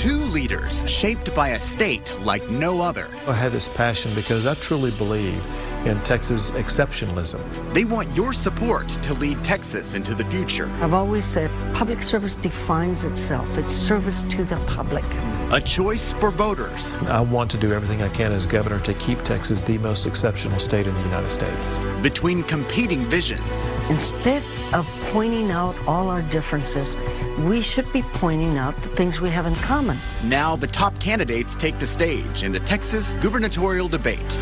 Two leaders shaped by a state like no other. I have this passion because I truly believe in Texas exceptionalism. They want your support to lead Texas into the future. I've always said public service defines itself. It's service to the public. A choice for voters. I want to do everything I can as governor to keep Texas the most exceptional state in the United States. Between competing visions. Instead of pointing out all our differences, we should be pointing out the things we have in common. Now the top candidates take the stage in the Texas gubernatorial debate.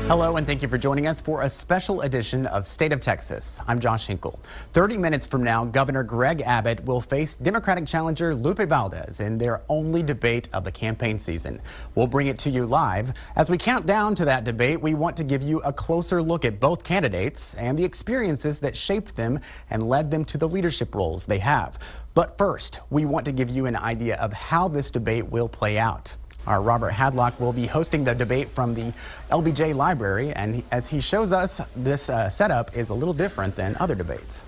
Hello, and thank you for joining us for a special edition of State of Texas. I'm Josh Hinkle. 30 minutes from now, Governor Greg Abbott will face Democratic challenger Lupe Valdez in their only debate of the campaign season. We'll bring it to you live. As we count down to that debate, we want to give you a closer look at both candidates and the experiences that shaped them and led them to the leadership roles they have. But first, we want to give you an idea of how this debate will play out. Our Robert Hadlock will be hosting the debate from the LBJ Library, and as he shows us, this setup is a little different than other debates.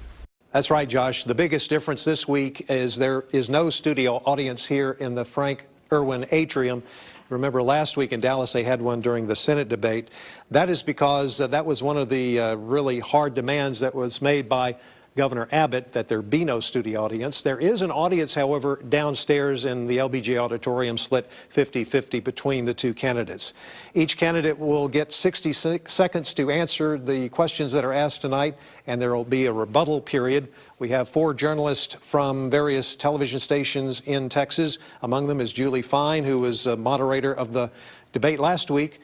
That's right, Josh. The biggest difference this week is there is no studio audience here in the Frank Irwin Atrium. Remember last week in Dallas they had one during the Senate debate. That is because that was one of the really hard demands that was made by Governor Abbott, that there be no studio audience. There is an audience, however, downstairs in the LBJ auditorium, split 50-50 between the two candidates. Each candidate will get 60 seconds to answer the questions that are asked tonight, and there will be a rebuttal period. We have 4 journalists from various television stations in Texas. Among them is Julie Fine, who was a moderator of the debate last week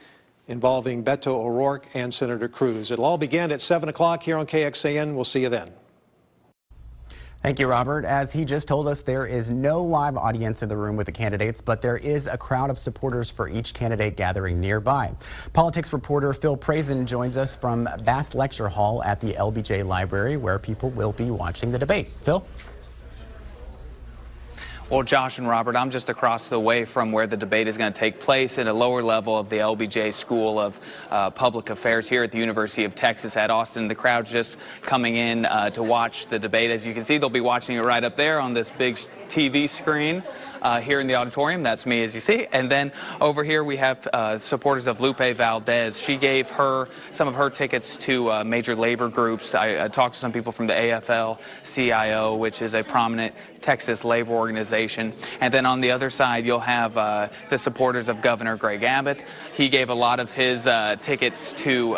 involving Beto O'Rourke and Senator Cruz. It'll all begin at 7 o'clock here on KXAN. We'll see you then. Thank you, Robert. As he just told us, there is no live audience in the room with the candidates, but there is a crowd of supporters for each candidate gathering nearby. Politics reporter Phil Prazen joins us from Bass Lecture Hall at the LBJ Library, where people will be watching the debate. Phil? Well, Josh and Robert, I'm just across the way from where the debate is going to take place at a lower level of the LBJ School of Public Affairs here at the University of Texas at Austin. The crowd's just coming in to watch the debate. As you can see, they'll be watching it right up there on this big TV screen. Here in the auditorium. That's me, as you see. And then over here we have supporters of Lupe Valdez. She gave some of her tickets to major labor groups. I talked to some people from the AFL-CIO, which is a prominent Texas labor organization. And then on the other side, you'll have the supporters of Governor Greg Abbott. He gave a lot of his tickets to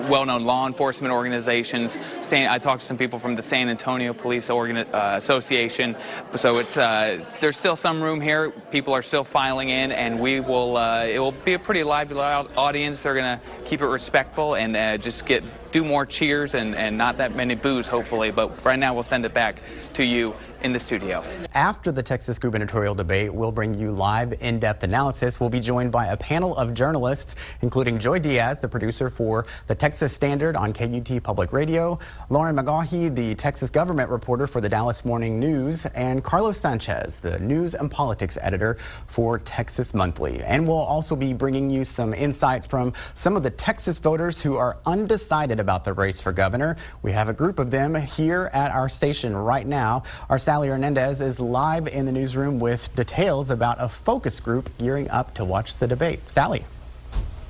well-known law enforcement organizations. I talked to some people from the San Antonio Police Association. So it's there's still some room here. People are still filing in, and we will. It will be a pretty lively audience. They're going to keep it respectful and just do more cheers and not that many boos, hopefully. But right now, we'll send it back to you in the studio. After the Texas gubernatorial debate, we'll bring you live in-depth analysis. We'll be joined by a panel of journalists, including Joy Diaz, the producer for the Texas Standard on KUT Public Radio, Lauren McGaughey, the Texas government reporter for the Dallas Morning News, and Carlos Sanchez, the news and politics editor for Texas Monthly. And we'll also be bringing you some insight from some of the Texas voters who are undecided about the race for governor. We have a group of them here at our station right now. Our Sally Hernandez is live in the newsroom with details about a focus group gearing up to watch the debate. Sally.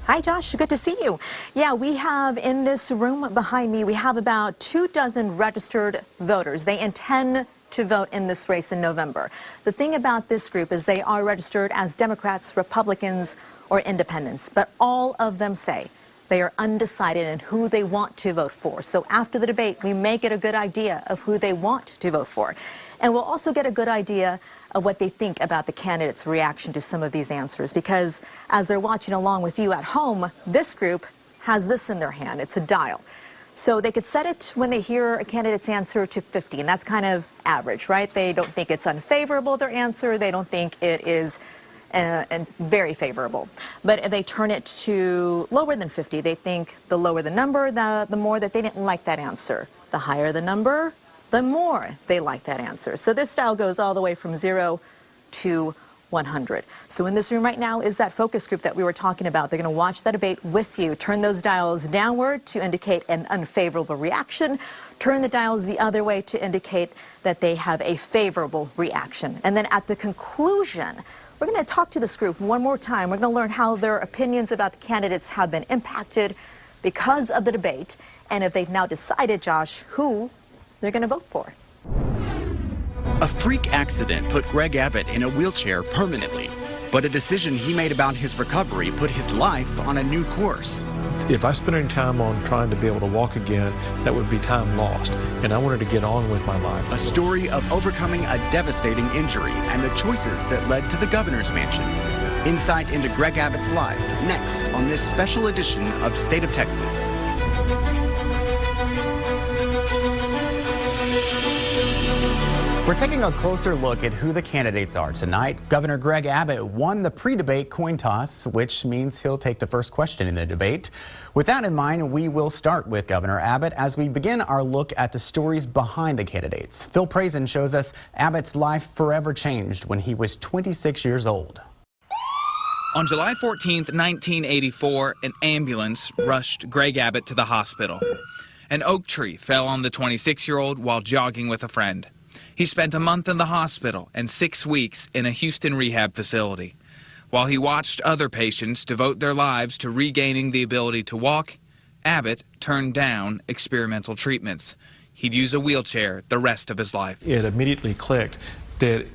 Hi, Josh. Good to see you. Yeah, we have in this room behind me, we have about 24 registered voters. They intend to vote in this race in November. The thing about this group is they are registered as Democrats, Republicans, or Independents, but all of them say they are undecided in who they want to vote for. So after the debate, we may get a good idea of who they want to vote for. And we'll also get a good idea of what they think about the candidates' reaction to some of these answers, because as they're watching along with you at home, this group has this in their hand. It's a dial. So they could set it when they hear a candidate's answer to 50, and that's kind of average, right? They don't think it's unfavorable, their answer. They don't think it is and very favorable. But if they turn it to lower than 50, they think the lower the number, the more that they didn't like that answer. The higher the number, the more they like that answer. So this style goes all the way from 0 to 100. So in this room right now is that focus group that we were talking about. They're going to watch that debate with you. Turn those dials downward to indicate an unfavorable reaction. Turn the dials the other way to indicate that they have a favorable reaction. And then at the conclusion, we're going to talk to this group one more time. We're going to learn how their opinions about the candidates have been impacted because of the debate, and if they've now decided, Josh, who they're going to vote for. A freak accident put Greg Abbott in a wheelchair permanently, but a decision he made about his recovery put his life on a new course. If I spent any time on trying to be able to walk again, that would be time lost, and I wanted to get on with my life. A story of overcoming a devastating injury and the choices that led to the governor's mansion. Insight into Greg Abbott's life next on this special edition of State of Texas. We're taking a closer look at who the candidates are tonight. Governor Greg Abbott won the pre-debate coin toss, which means he'll take the first question in the debate. With that in mind, we will start with Governor Abbott as we begin our look at the stories behind the candidates. Phil Prazen shows us Abbott's life forever changed when he was 26 years old. On July 14th, 1984, an ambulance rushed Greg Abbott to the hospital. An oak tree fell on the 26-year-old while jogging with a friend. He spent a month in the hospital and 6 weeks in a Houston rehab facility. While he watched other patients devote their lives to regaining the ability to walk, Abbott turned down experimental treatments. He'd use a wheelchair the rest of his life. It immediately clicked that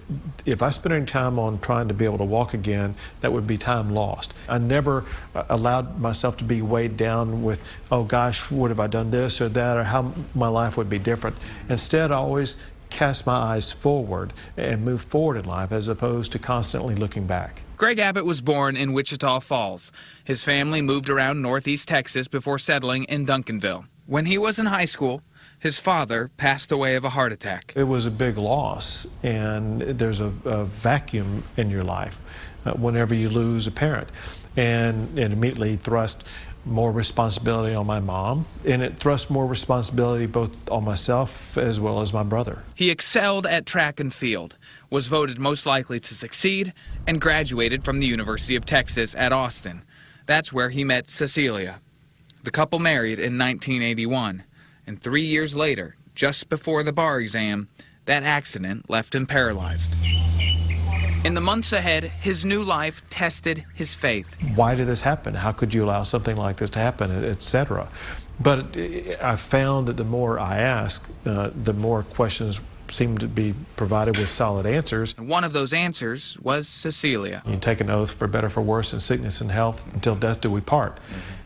if I spent any time on trying to be able to walk again, that would be time lost. I never allowed myself to be weighed down with, oh gosh, would have I done this or that, or how my life would be different. Instead, I always cast my eyes forward and move forward in life as opposed to constantly looking back. Greg Abbott was born in Wichita Falls. His family moved around northeast Texas before settling in Duncanville. When he was in high school, his father passed away of a heart attack. It was a big loss, and there's a vacuum in your life whenever you lose a parent. And it immediately thrust more responsibility on my mom, and it thrust more responsibility both on myself as well as my brother. He excelled at track and field, was voted most likely to succeed, and graduated from the University of Texas at Austin. That's where he met Cecilia. The couple married in 1981, and 3 years later, just before the bar exam, that accident left him paralyzed. In the months ahead, his new life tested his faith. Why did this happen? How could you allow something like this to happen, etc.? But I found that the more I asked, the more questions seemed to be provided with solid answers. And one of those answers was Cecilia. You take an oath for better, for worse, in sickness and health, until death do we part.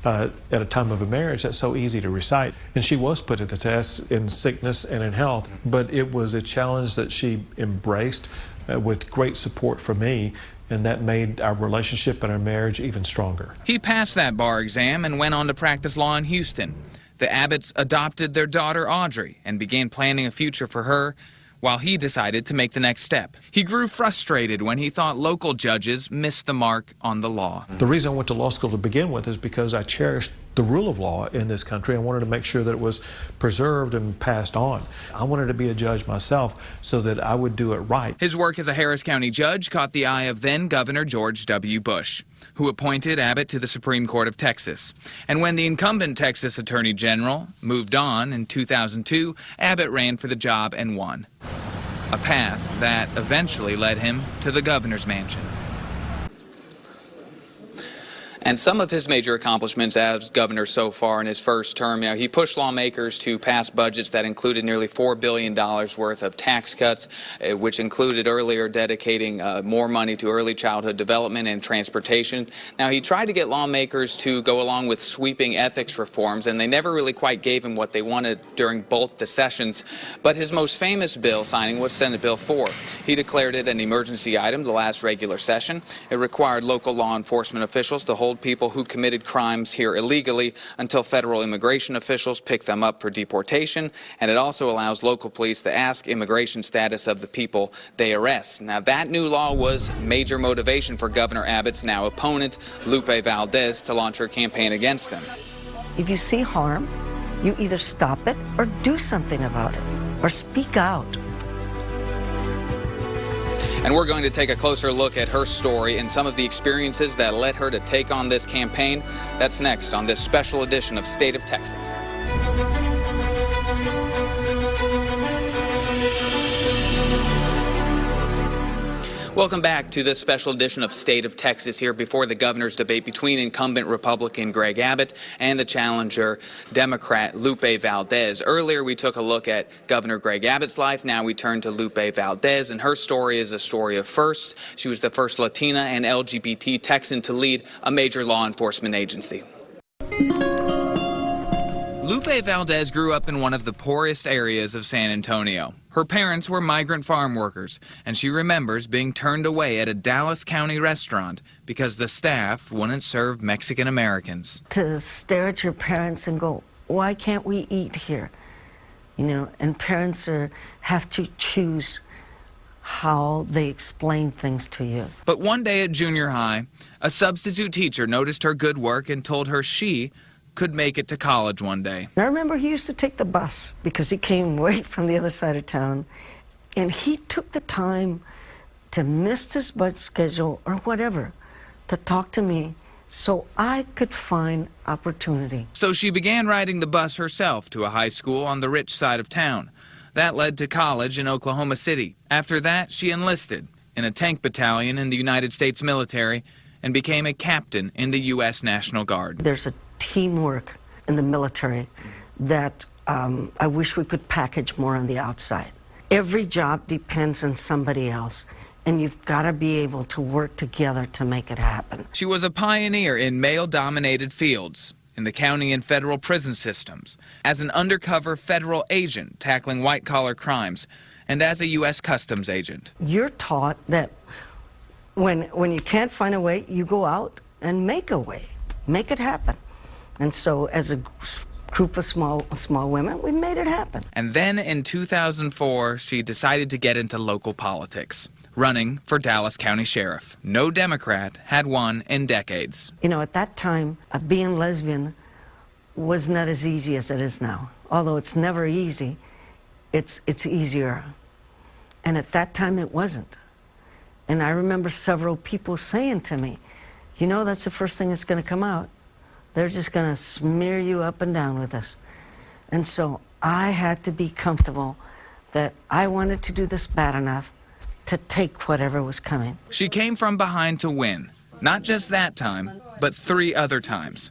At a time of a marriage, that's so easy to recite. And she was put to the test in sickness and in health, but it was a challenge that she embraced with great support from me, and that made our relationship and our marriage even stronger. He passed that bar exam and went on to practice law in Houston. The Abbotts adopted their daughter Audrey and began planning a future for her, while he decided to make the next step. He grew frustrated when he thought local judges missed the mark on the law. The reason I went to law school to begin with is because I cherished the rule of law in this country. I wanted to make sure that it was preserved and passed on. I wanted to be a judge myself so that I would do it right. His work as a Harris County judge caught the eye of then Governor George W. Bush, who appointed Abbott to the Supreme Court of Texas. And when the incumbent Texas Attorney General moved on in 2002, Abbott ran for the job and won. A path that eventually led him to the governor's mansion. And some of his major accomplishments as governor so far in his first term, he pushed lawmakers to pass budgets that included nearly $4 billion worth of tax cuts, which included earlier dedicating more money to early childhood development and transportation. Now, he tried to get lawmakers to go along with sweeping ethics reforms, and they never really quite gave him what they wanted during both the sessions. But his most famous bill signing was Senate Bill 4. He declared it an emergency item the last regular session. It required local law enforcement officials to hold people who committed crimes here illegally until federal immigration officials pick them up for deportation, and it also allows local police to ask immigration status of the people they arrest. Now, that new law was major motivation for Governor Abbott's now opponent, Lupe Valdez, to launch her campaign against him. If you see harm, you either stop it or do something about it, or speak out. And we're going to take a closer look at her story and some of the experiences that led her to take on this campaign. That's next on this special edition of State of Texas. Welcome back to this special edition of State of Texas here before the governor's debate between incumbent Republican Greg Abbott and the challenger Democrat Lupe Valdez. Earlier, we took a look at Governor Greg Abbott's life. Now we turn to Lupe Valdez, and her story is a story of firsts. She was the first Latina and LGBT Texan to lead a major law enforcement agency. Lupe Valdez grew up in one of the poorest areas of San Antonio. Her parents were migrant farm workers, and she remembers being turned away at a Dallas County restaurant because the staff wouldn't serve Mexican Americans. To stare at your parents and go, why can't we eat here? You know, and parents have to choose how they explain things to you. But one day at junior high, a substitute teacher noticed her good work and told her she could make it to college one day. I remember he used to take the bus because he came right from the other side of town, and he took the time to miss his bus schedule or whatever to talk to me so I could find opportunity. So she began riding the bus herself to a high school on the rich side of town. That led to college in Oklahoma City. After that, she enlisted in a tank battalion in the United States military and became a captain in the U.S. National Guard. There's a teamwork in the military that I wish we could package more on the outside. Every job depends on somebody else, and you've got to be able to work together to make it happen. She was a pioneer in male-dominated fields, in the county and federal prison systems, as an undercover federal agent tackling white-collar crimes, and as a U.S. Customs agent. You're taught that when you can't find a way, you go out and make a way, make it happen. And so as a group of small women, we made it happen. And then in 2004, she decided to get into local politics, running for Dallas County Sheriff. No Democrat had won in decades. You know, at that time, being lesbian was not as easy as it is now. Although it's never easy, it's easier. And at that time, it wasn't. And I remember several people saying to me, you know, that's the first thing that's going to come out. They're just going to smear you up and down with us. And so I had to be comfortable that I wanted to do this bad enough to take whatever was coming. She came from behind to win, not just that time, but 3 other times.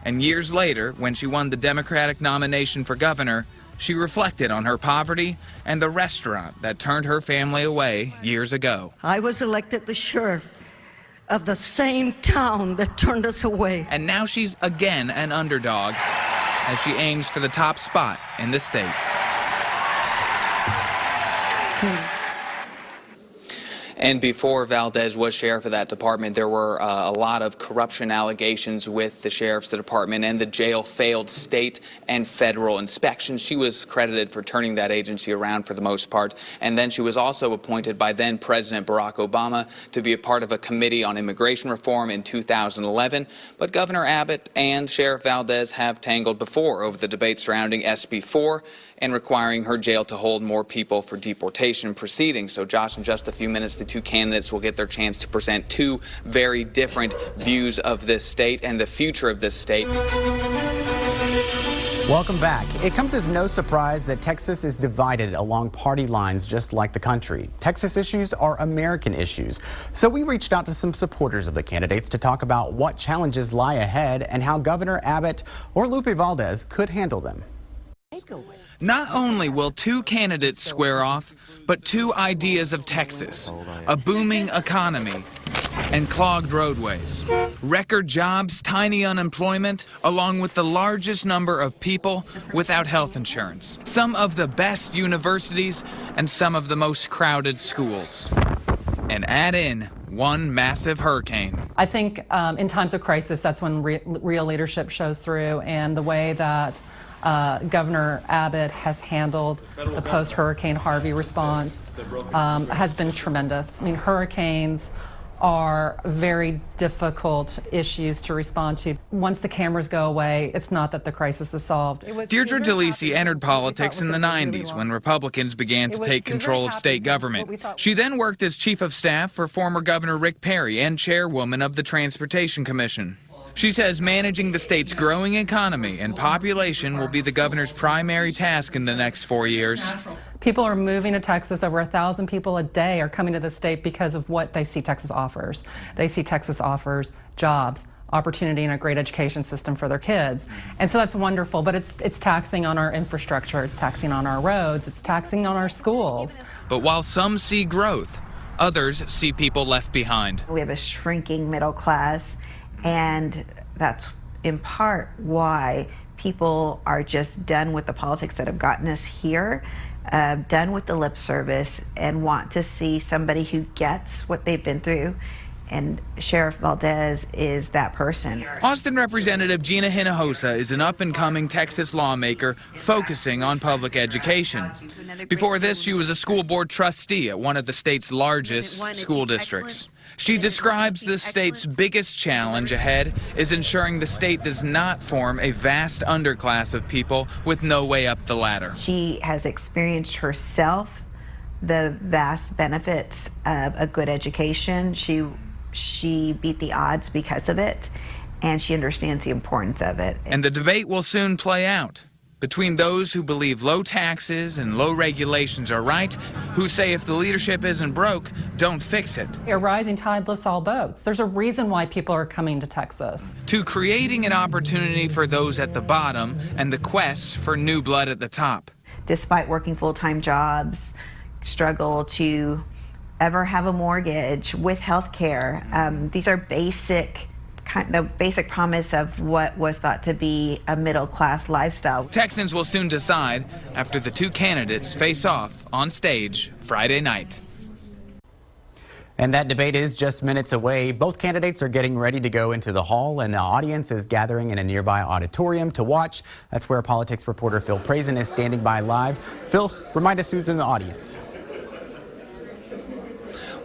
And years later, when she won the Democratic nomination for governor, she reflected on her poverty and the restaurant that turned her family away years ago. I was elected the sheriff of the same town that turned us away. And now she's again an underdog as she aims for the top spot in the state. And before Valdez was sheriff of that department, there were a lot of corruption allegations with the sheriff's department, and the jail failed state and federal inspections. She was credited for turning that agency around for the most part. And then she was also appointed by then President Barack Obama to be a part of a committee on immigration reform in 2011. But Governor Abbott and Sheriff Valdez have tangled before over the debate surrounding SB 4 and requiring her jail to hold more people for deportation proceedings. So, Josh, in just a few minutes, the 2 candidates will get their chance to present 2 very different views of this state and the future of this state. Welcome back. It comes as no surprise that Texas is divided along party lines just like the country. Texas issues are American issues. So we reached out to some supporters of the candidates to talk about what challenges lie ahead and how Governor Abbott or Lupe Valdez could handle them. Not only will 2 candidates square off, but 2 ideas of Texas, a booming economy and clogged roadways, record jobs, tiny unemployment, along with the largest number of people without health insurance, some of the best universities and some of the most crowded schools. And add in one massive hurricane. I think in times of crisis, that's when real leadership shows through, and the way that Governor Abbott has handled the post-Hurricane Harvey response has been tremendous. I mean, hurricanes are very difficult issues to respond to. Once the cameras go away, it's not that the crisis is solved. Deirdre DeLisi entered politics in the 90s when Republicans began to take control of state government. She then worked as chief of staff for former Governor Rick Perry and chairwoman of the Transportation Commission. She says managing the state's growing economy and population will be the governor's primary task in the next 4 years. People are moving to Texas. Over 1,000 people a day are coming to the state because of what they see Texas offers. They see Texas offers jobs, opportunity, and a great education system for their kids. And so that's wonderful, but it's taxing on our infrastructure, it's taxing on our roads, it's taxing on our schools. But while some see growth, others see people left behind. We have a shrinking middle class, and that's in part why people are just done with the politics that have gotten us here, done with the lip service, and want to see somebody who gets what they've been through. And Sheriff Valdez is that person. Austin Representative Gina Hinojosa is an up-and-coming Texas lawmaker focusing on public education. Before this, she was a school board trustee at one of the state's largest school districts. She describes the state's biggest challenge ahead is ensuring the state does not form a vast underclass of people with no way up the ladder. She has experienced herself the vast benefits of a good education. She beat the odds because of it, and she understands the importance of it. And the debate will soon play out between those who believe low taxes and low regulations are right, who say if the leadership isn't broke, don't fix it. A rising tide lifts all boats. There's a reason why people are coming to Texas. To creating an opportunity for those at the bottom and the quest for new blood at the top. Despite working full-time jobs, struggle to ever have a mortgage, with health care. These are the basic promise of what was thought to be a middle-class lifestyle. Texans will soon decide after the two candidates face off on stage Friday night. And that debate is just minutes away. Both candidates are getting ready to go into the hall, and the audience is gathering in a nearby auditorium to watch. That's where politics reporter Phil Prazen is standing by live. Phil, remind us who's in the audience.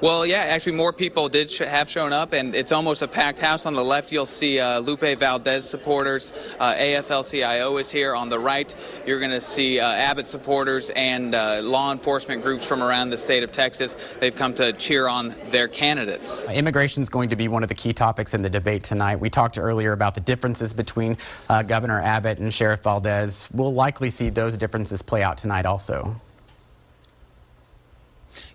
Well, yeah, actually more people have shown up, and it's almost a packed house. On the left, you'll see Lupe Valdez supporters. AFL-CIO is here. On the right, you're going to see Abbott supporters and law enforcement groups from around the state of Texas. They've come to cheer on their candidates. Immigration is going to be one of the key topics in the debate tonight. We talked earlier about the differences between Governor Abbott and Sheriff Valdez. We'll likely see those differences play out tonight also.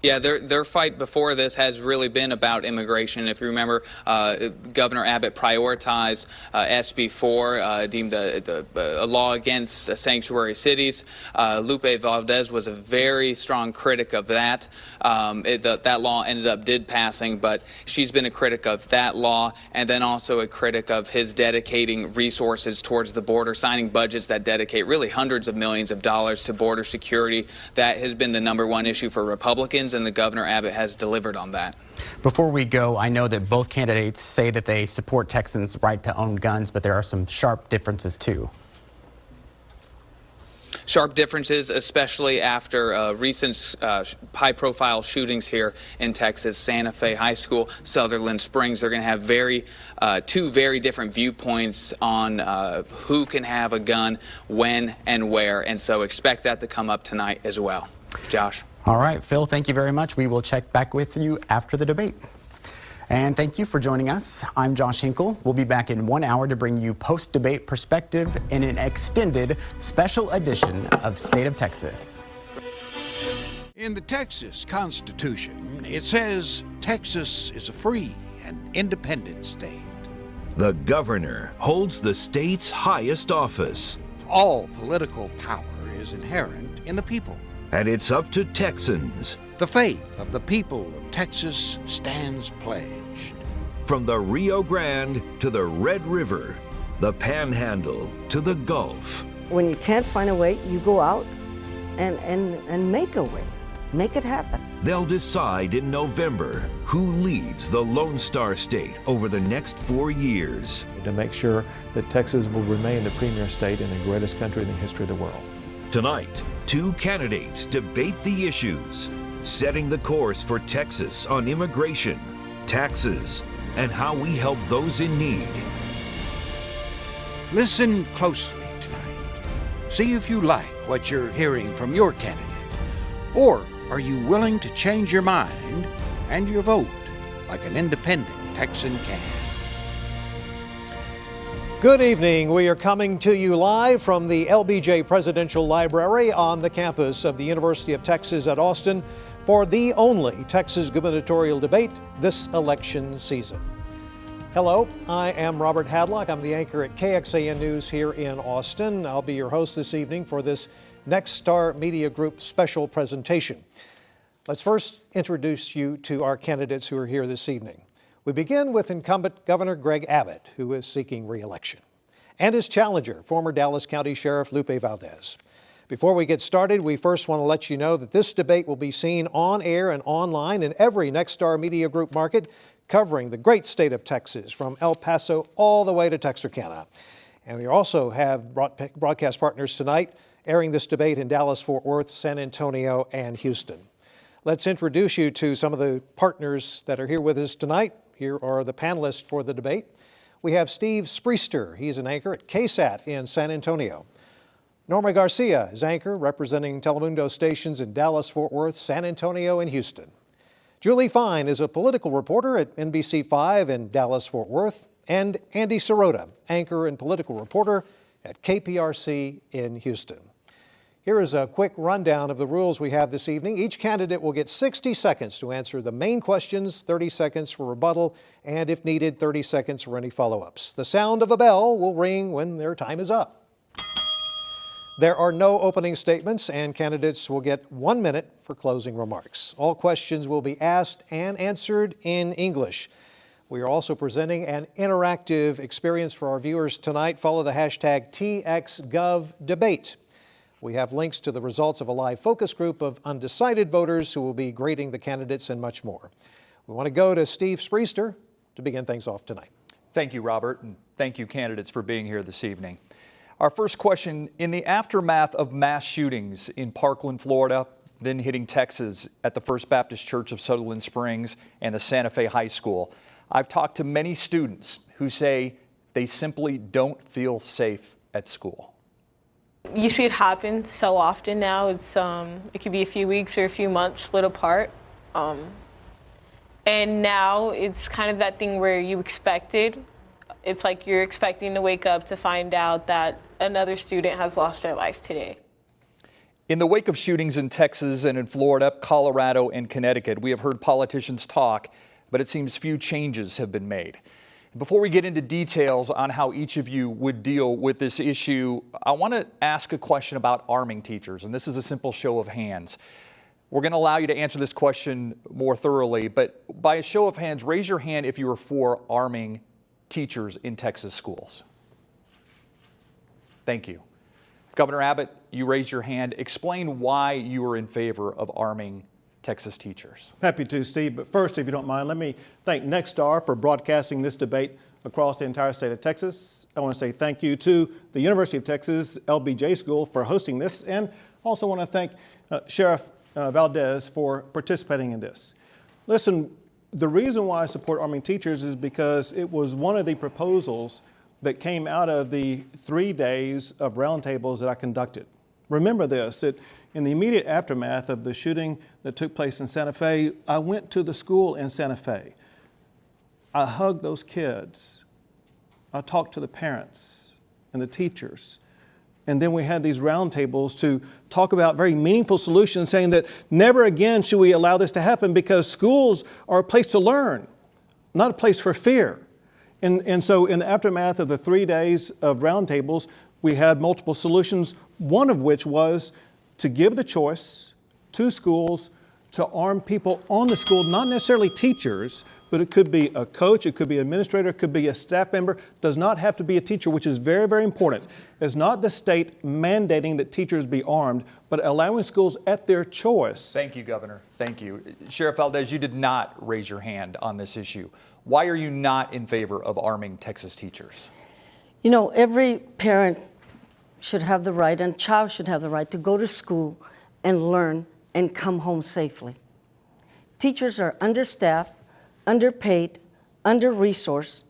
Yeah, their fight before this has really been about immigration. If you remember, Governor Abbott prioritized SB 4, deemed a law against sanctuary cities. Lupe Valdez was a very strong critic of that. That law ended up passing, but she's been a critic of that law, and then also a critic of his dedicating resources towards the border, signing budgets that dedicate really hundreds of millions of dollars to border security. That has been the #1 issue for Republicans, and the Governor Abbott has delivered on that. Before we go, I know that both candidates say that they support Texans' right to own guns, but there are some sharp differences too. Sharp differences, especially after recent high-profile shootings here in Texas. Santa Fe High School, Sutherland Springs. They're going to have two very different viewpoints on who can have a gun, when, and where. And so expect that to come up tonight as well. Josh. All right, Phil, thank you very much. We will check back with you after the debate. And thank you for joining us. I'm Josh Hinkle. We'll be back in 1 hour to bring you post-debate perspective in an extended special edition of State of Texas. In the Texas Constitution, it says Texas is a free and independent state. The governor holds the state's highest office. All political power is inherent in the people. And it's up to Texans. The faith of the people of Texas stands pledged. From the Rio Grande to the Red River, the Panhandle to the Gulf. When you can't find a way, you go out and make a way. Make it happen. They'll decide in November who leads the Lone Star State over the next 4 years. To make sure that Texas will remain the premier state in the greatest country in the history of the world. Tonight, two candidates debate the issues, setting the course for Texas on immigration, taxes, and how we help those in need. Listen closely tonight. See if you like what you're hearing from your candidate. Or are you willing to change your mind and your vote like an independent Texan can? Good evening. We are coming to you live from the LBJ Presidential Library on the campus of the University of Texas at Austin for the only Texas gubernatorial debate this election season. Hello, I am Robert Hadlock. I'm the anchor at KXAN News here in Austin. I'll be your host this evening for this Nexstar Media Group special presentation. Let's first introduce you to our candidates who are here this evening. We begin with incumbent Governor Greg Abbott, who is seeking re-election, and his challenger, former Dallas County Sheriff Lupe Valdez. Before we get started, we first want to let you know that this debate will be seen on air and online in every Nexstar Media Group market, covering the great state of Texas, from El Paso all the way to Texarkana. And we also have broadcast partners tonight airing this debate in Dallas, Fort Worth, San Antonio, and Houston. Let's introduce you to some of the partners that are here with us tonight. Here are the panelists for the debate. We have Steve Spriester. He's an anchor at KXAN in San Antonio. Norma Garcia is anchor representing Telemundo stations in Dallas, Fort Worth, San Antonio, and Houston. Julie Fine is a political reporter at NBC5 in Dallas, Fort Worth. And Andy Sirota, anchor and political reporter at KPRC in Houston. Here is a quick rundown of the rules we have this evening. Each candidate will get 60 seconds to answer the main questions, 30 seconds for rebuttal, and if needed, 30 seconds for any follow-ups. The sound of a bell will ring when their time is up. There are no opening statements, and candidates will get 1 minute for closing remarks. All questions will be asked and answered in English. We are also presenting an interactive experience for our viewers tonight. Follow the hashtag TXGovDebate. We have links to the results of a live focus group of undecided voters who will be grading the candidates and much more. We want to go to Steve Spriester to begin things off tonight. Thank you, Robert, and thank you, candidates, for being here this evening. Our first question: in the aftermath of mass shootings in Parkland, Florida, then hitting Texas at the First Baptist Church of Sutherland Springs and the Santa Fe High School, I've talked to many students who say they simply don't feel safe at school. You see it happen so often now. It could be a few weeks or a few months split apart. And now it's kind of that thing where you expected. It's like you're expecting to wake up to find out that another student has lost their life today. In the wake of shootings in Texas and in Florida, Colorado, and Connecticut, we have heard politicians talk, but it seems few changes have been made. Before we get into details on how each of you would deal with this issue, I want to ask a question about arming teachers, and this is a simple show of hands. We're going to allow you to answer this question more thoroughly, but by a show of hands, raise your hand if you are for arming teachers in Texas schools. Thank you. Governor Abbott, you raised your hand. Explain why you are in favor of arming Texas teachers. Happy to, Steve. But first, if you don't mind, let me thank Nexstar for broadcasting this debate across the entire state of Texas. I want to say thank you to the University of Texas LBJ School for hosting this, and also want to thank Sheriff Valdez for participating in this. Listen, the reason why I support arming teachers is because it was one of the proposals that came out of the 3 days of roundtables that I conducted. Remember this, in the immediate aftermath of the shooting that took place in Santa Fe, I went to the school in Santa Fe. I hugged those kids. I talked to the parents and the teachers. And then we had these roundtables to talk about very meaningful solutions, saying that never again should we allow this to happen, because schools are a place to learn, not a place for fear. And so in the aftermath of the 3 days of roundtables, we had multiple solutions, one of which was to give the choice to schools to arm people on the school, not necessarily teachers, but it could be a coach, it could be an administrator, it could be a staff member, does not have to be a teacher, which is very, very important. It's not the state mandating that teachers be armed, but allowing schools at their choice. Thank you, Governor. Thank you. Sheriff Valdez, you did not raise your hand on this issue. Why are you not in favor of arming Texas teachers? You know, every parent should have the right, and child should have the right to go to school and learn and come home safely. Teachers are understaffed, underpaid, under-resourced,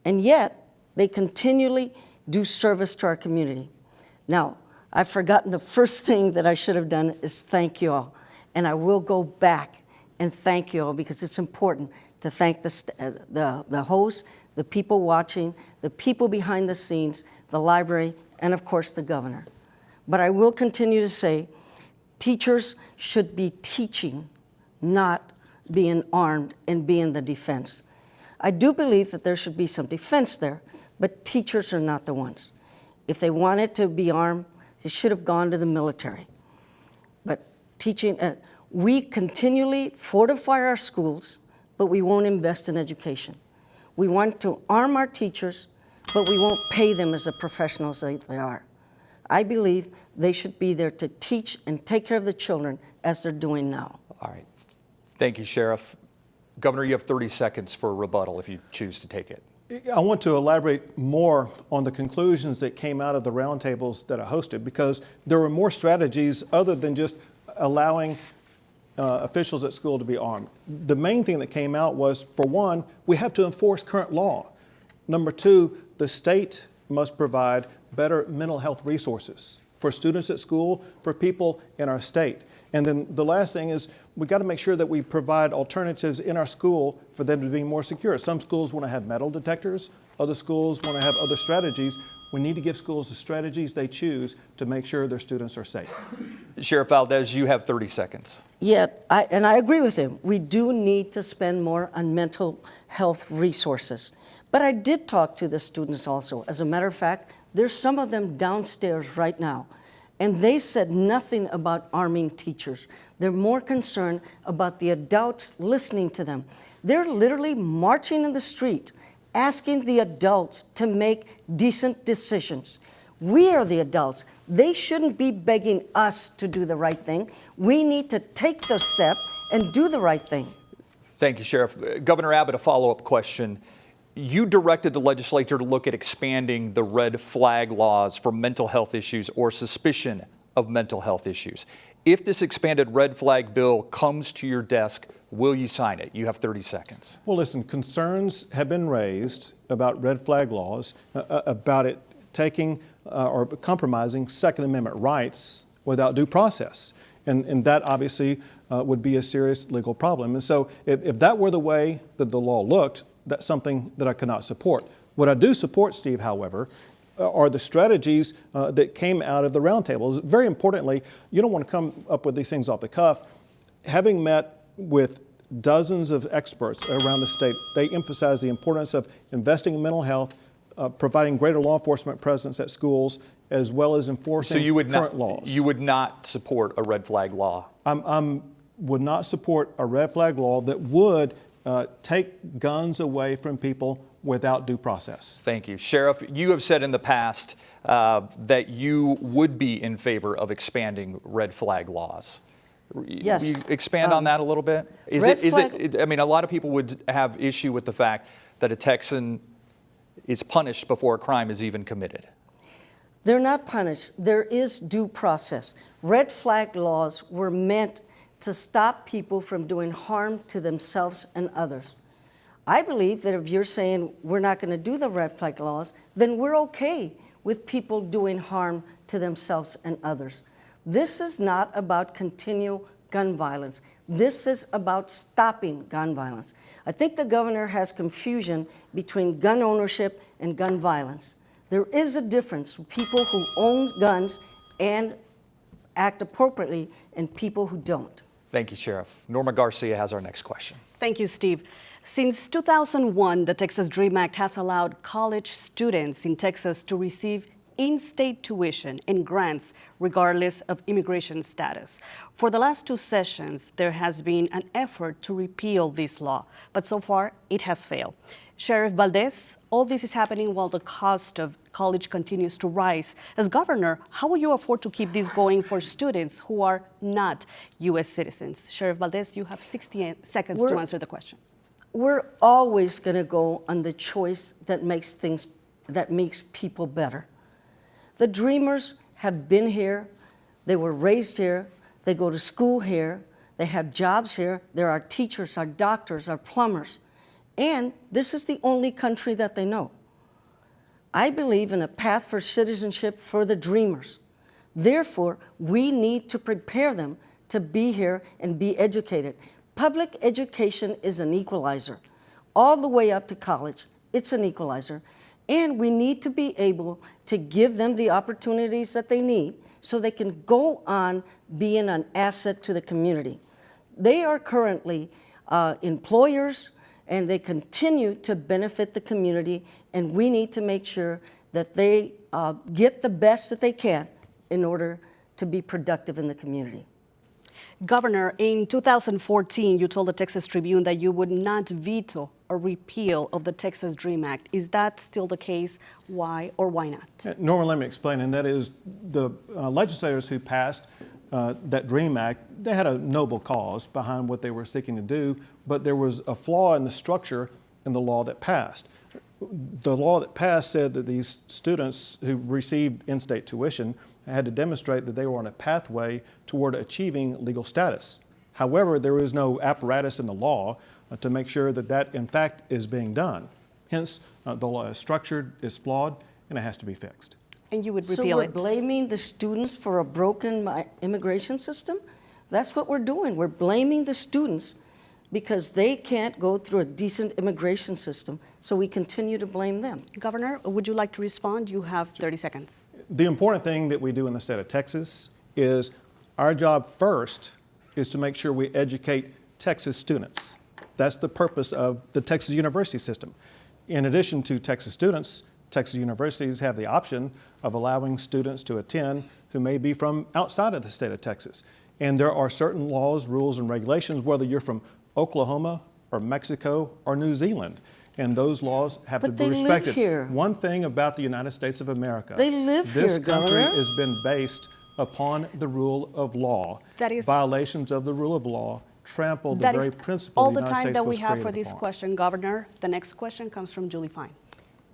and yet they continually do service to our community. Now, I've forgotten the first thing that I should have done is thank you all. And I will go back and thank you all because it's important to thank the hosts, the people watching, the people behind the scenes, the library, and of course the governor. But I will continue to say teachers should be teaching, not being armed and being the defense. I do believe that there should be some defense there, but teachers are not the ones. If they wanted to be armed, they should have gone to the military. But teaching, we continually fortify our schools, but we won't invest in education. We want to arm our teachers, but we won't pay them as the professionals that they are. I believe they should be there to teach and take care of the children as they're doing now. All right. Thank you, Sheriff. Governor, you have 30 seconds for a rebuttal if you choose to take it. I want to elaborate more on the conclusions that came out of the roundtables that I hosted, because there were more strategies other than just allowing officials at school to be armed. The main thing that came out was, for one, we have to enforce current law. Number two, the state must provide better mental health resources for students at school, for people in our state. And then the last thing is we got to make sure that we provide alternatives in our school for them to be more secure. Some schools want to have metal detectors, other schools want to have other strategies. We need to give schools the strategies they choose to make sure their students are safe. Sheriff Valdez, you have 30 seconds. Yeah, and I agree with him. We do need to spend more on mental health resources. But I did talk to the students also. As a matter of fact, there's some of them downstairs right now. And they said nothing about arming teachers. They're more concerned about the adults listening to them. They're literally marching in the street, asking the adults to make decent decisions. We are the adults. They shouldn't be begging us to do the right thing. We need to take the step and do the right thing. Thank you, Sheriff. Governor Abbott, a follow-up question. You directed the legislature to look at expanding the red flag laws for mental health issues or suspicion of mental health issues. If this expanded red flag bill comes to your desk, will you sign it? You have 30 seconds. Well, listen, concerns have been raised about red flag laws, about it taking or compromising Second Amendment rights without due process. And that obviously would be a serious legal problem. And so if that were the way that the law looked, that's something that I could not support. What I do support, Steve, however, are the strategies that came out of the roundtables. Very importantly, you don't want to come up with these things off the cuff. Having met with dozens of experts around the state, they emphasize the importance of investing in mental health, providing greater law enforcement presence at schools, as well as enforcing current laws. You would not support a red flag law? I would not support a red flag law that would take guns away from people without due process. Thank you. Sheriff, you have said in the past that you would be in favor of expanding red flag laws. Yes. Will you expand on that a little bit? I mean, a lot of people would have issue with the fact that a Texan is punished before a crime is even committed. They're not punished. There is due process. Red flag laws were meant to stop people from doing harm to themselves and others. I believe that if you're saying we're not going to do the red flag laws, then we're okay with people doing harm to themselves and others. This is not about continual gun violence. This is about stopping gun violence. I think the governor has confusion between gun ownership and gun violence. There is a difference with people who own guns and act appropriately and people who don't. Thank you, Sheriff. Norma Garcia has our next question. Thank you, Steve. Since 2001, the Texas DREAM Act has allowed college students in Texas to receive in-state tuition and grants regardless of immigration status. For the last two sessions, there has been an effort to repeal this law, but so far it has failed. Sheriff Valdez, all this is happening while the cost of college continues to rise. As governor, how will you afford to keep this going for students who are not U.S. citizens? Sheriff Valdez, you have 60 seconds to answer the question. We're always going to go on the choice that makes people better. The Dreamers have been here, they were raised here, they go to school here, they have jobs here, there are teachers, our doctors, our plumbers. And this is the only country that they know. I believe in a path for citizenship for the dreamers. Therefore, we need to prepare them to be here and be educated. Public education is an equalizer. All the way up to college, it's an equalizer. And we need to be able to give them the opportunities that they need so they can go on being an asset to the community. They are currently employers, and they continue to benefit the community, and we need to make sure that they get the best that they can in order to be productive in the community. Governor, in 2014, you told the Texas Tribune that you would not veto a repeal of the Texas DREAM Act. Is that still the case? Why or why not? Norma, let me explain, and that is the legislators who passed that DREAM Act, they had a noble cause behind what they were seeking to do, but there was a flaw in the structure in the law that passed. The law that passed said that these students who received in-state tuition had to demonstrate that they were on a pathway toward achieving legal status. However, there is no apparatus in the law to make sure that that, in fact, is being done. Hence, the law is structured, is flawed, and it has to be fixed. And you would So repeal we're it? blaming the students for a broken immigration system? That's what we're doing. We're blaming the students because they can't go through a decent immigration system, so we continue to blame them. Governor, would you like to respond? You have 30 seconds. The important thing that we do in the state of Texas is our job first is to make sure we educate Texas students. That's the purpose of the Texas university system. In addition to Texas students, Texas universities have the option of allowing students to attend who may be from outside of the state of Texas. And there are certain laws, rules, and regulations, whether you're from Oklahoma or Mexico or New Zealand. And those laws have to be respected. But they live here. One thing about the United States of America, They live this here, country Governor. has been based upon the rule of law. That is- Violations of the rule of law trample the That very is principle all the the United time States that we was have for created this upon. question, Governor. The next question comes from Julie Fine.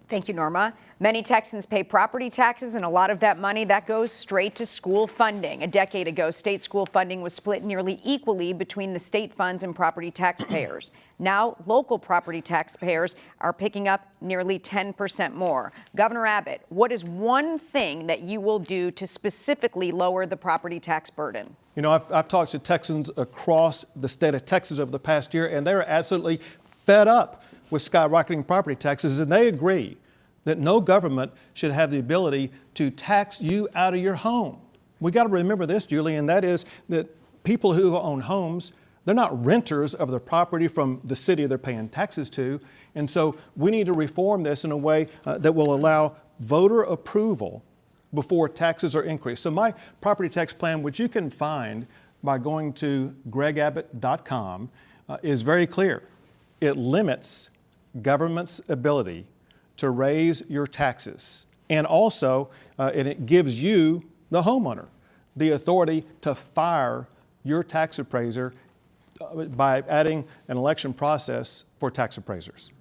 Thank you, Norma. Many Texans pay property taxes, and a lot of that money that goes straight to school funding. A decade ago, state school funding was split nearly equally between the state funds and property taxpayers. Now, local property taxpayers are picking up nearly 10% more. Governor Abbott, what is one thing that you will do to specifically lower the property tax burden? You know, I've talked to Texans across the state of Texas over the past year, and they're absolutely fed up with skyrocketing property taxes, and they agree that no government should have the ability to tax you out of your home. We got to remember this, Julie, and that is that people who own homes, they're not renters of the property from the city they're paying taxes to, and so we need to reform this in a way that will allow voter approval before taxes are increased. So my property tax plan, which you can find by going to gregabbott.com, is very clear. It limits government's ability to raise your taxes. And also, and it gives you, the homeowner, the authority to fire your tax appraiser by adding an election process for tax appraisers.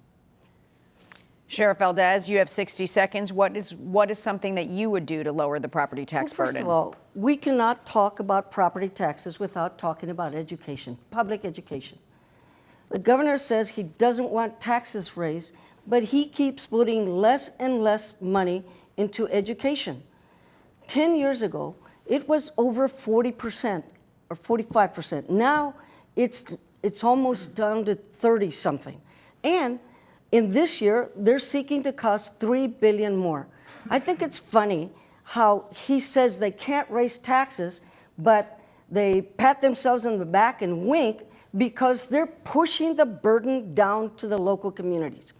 Sheriff Valdez, you have 60 seconds. What is something that you would do to lower the property tax burden? First of all, we cannot talk about property taxes without talking about education, public education. The governor says he doesn't want taxes raised, but he keeps putting less and less money into education. 10 years ago, it was over 40% or 45%. Now it's almost down to 30-something. And in this year, they're seeking to cost $3 billion more. I think it's funny how he says they can't raise taxes, but they pat themselves on the back and wink because they're pushing the burden down to the local communities.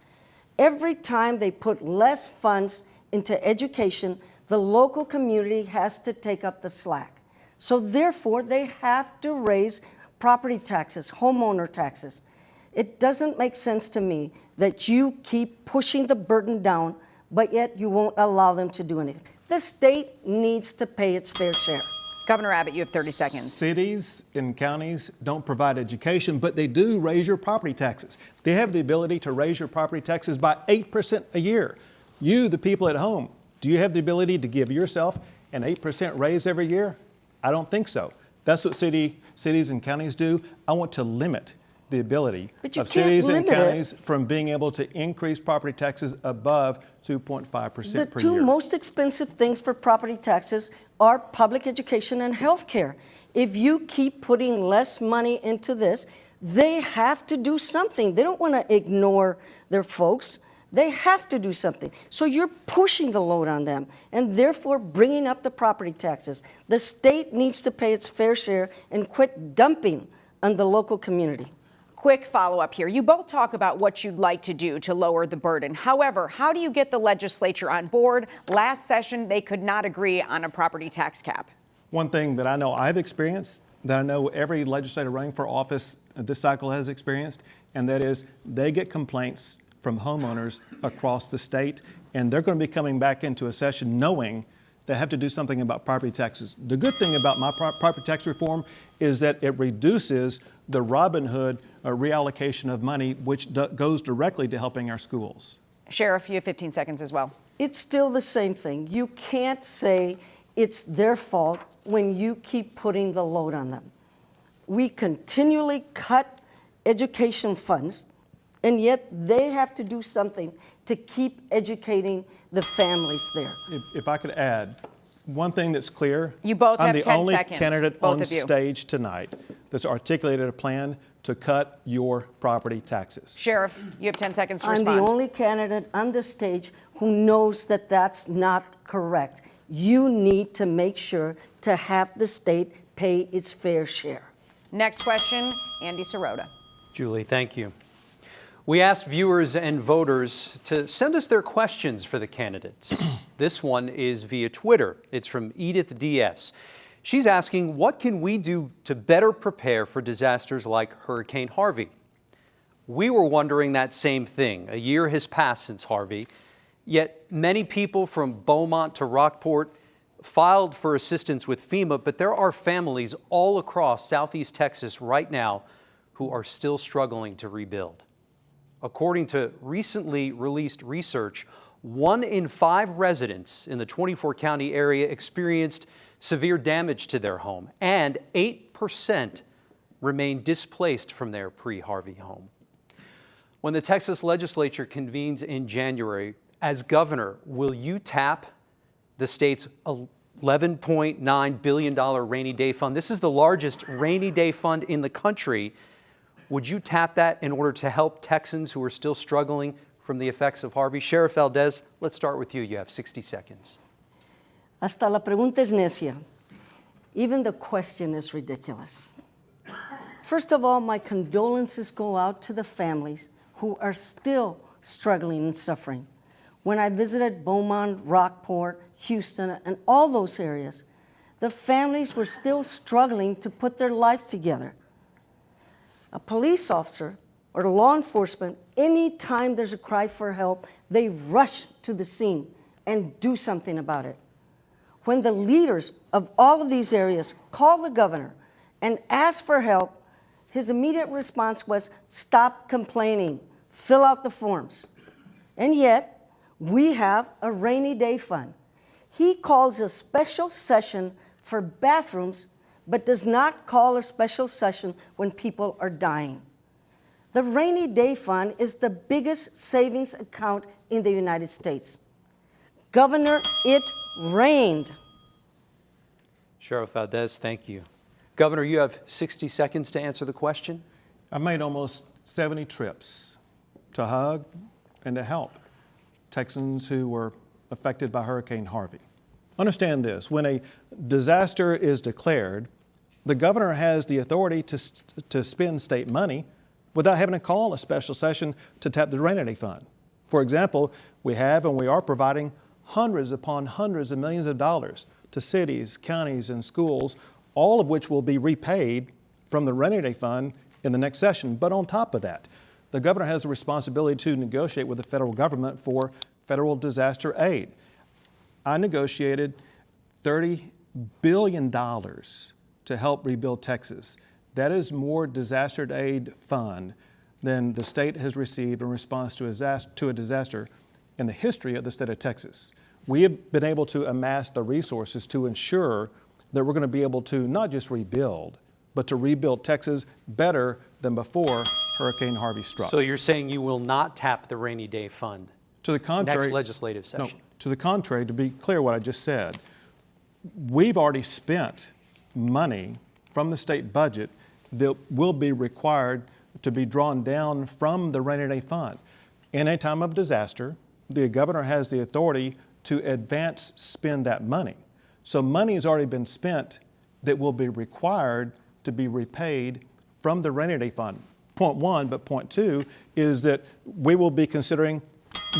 Every time they put less funds into education, the local community has to take up the slack. So therefore, they have to raise property taxes, homeowner taxes. It doesn't make sense to me that you keep pushing the burden down, but yet you won't allow them to do anything. The state needs to pay its fair share. Governor Abbott, you have 30 seconds. Cities and counties don't provide education, but they do raise your property taxes. They have the ability to raise your property taxes by 8% a year. You, the people at home, do you have the ability to give yourself an 8% raise every year? I don't think so. That's what cities and counties do. I want to limit the ability But you of can't cities and limit it. counties from being able to increase property taxes above 2.5% per year. The two most expensive things for property taxes are public education and health care. If you keep putting less money into this, they have to do something. They don't want to ignore their folks. They have to do something. So you're pushing the load on them and therefore bringing up the property taxes. The state needs to pay its fair share and quit dumping on the local community. Quick follow-up here. You both talk about what you'd like to do to lower the burden. However, how do you get the legislature on board? Last session, they could not agree on a property tax cap. One thing that I know I've experienced, that I know every legislator running for office this cycle has experienced, and that is they get complaints from homeowners across the state, and they're going to be coming back into a session knowing they have to do something about property taxes. The good thing about my property tax reform is that it reduces the Robin Hood reallocation of money, which goes directly to helping our schools. Sheriff, you have 15 seconds as well. It's still the same thing. You can't say it's their fault when you keep putting the load on them. We continually cut education funds, and yet they have to do something to keep educating the families there. If I could add, one thing that's clear, You both I'm have the 10 only seconds, candidate both on of you. stage tonight that's articulated a plan to cut your property taxes. Sheriff, you have 10 seconds to I'm respond. the only candidate on the stage who knows that that's not correct. You need to make sure to have the state pay its fair share. Next question, Andy Sirota. Julie, thank you. We asked viewers and voters to send us their questions for the candidates. This one is via Twitter. It's from Edith DS. She's asking, what can we do to better prepare for disasters like Hurricane Harvey? We were wondering that same thing. A year has passed since Harvey, yet many people from Beaumont to Rockport filed for assistance with FEMA, but there are families all across Southeast Texas right now who are still struggling to rebuild. According to recently released research, 1 in 5 residents in the 24-county area experienced severe damage to their home, and 8% remain displaced from their pre-Harvey home. When the Texas legislature convenes in January, as governor, will you tap the state's $11.9 billion rainy day fund? This is the largest rainy day fund in the country. Would you tap that in order to help Texans who are still struggling from the effects of Harvey? Sheriff Valdez, let's start with you. You have 60 seconds. Hasta la pregunta es necia. Even the question is ridiculous. First of all, my condolences go out to the families who are still struggling and suffering. When I visited Beaumont, Rockport, Houston, and all those areas, the families were still struggling to put their life together. A police officer or law enforcement, anytime there's a cry for help, they rush to the scene and do something about it. When the leaders of all of these areas called the governor and asked for help, his immediate response was, stop complaining, fill out the forms. And yet, we have a rainy day fund. He calls a special session for bathrooms, but does not call a special session when people are dying. The rainy day fund is the biggest savings account in the United States. Governor, it rained. Sheriff Valdez, thank you. Governor, you have 60 seconds to answer the question. I made almost 70 trips to hug and to help Texans who were affected by Hurricane Harvey. Understand this, when a disaster is declared, the governor has the authority to spend state money without having to call a special session to tap the rainy day fund. For example, we have and we are providing hundreds upon hundreds of millions of dollars to cities, counties, and schools, all of which will be repaid from the rainy day fund in the next session. But on top of that, the governor has the responsibility to negotiate with the federal government for federal disaster aid. I negotiated $30 billion to help rebuild Texas. That is more disaster aid fund than the state has received in response to a disaster in the history of the state of Texas. We have been able to amass the resources to ensure that we're going to be able to not just rebuild, but to rebuild Texas better than before Hurricane Harvey struck. So you're saying you will not tap the rainy day fund? To the contrary, next legislative session? No, to the contrary, to be clear what I just said, we've already spent money from the state budget that will be required to be drawn down from the rainy day fund. In a time of disaster, the governor has the authority to advance spend that money. So money has already been spent that will be required to be repaid from the rainy day fund. Point one, but point two is that we will be considering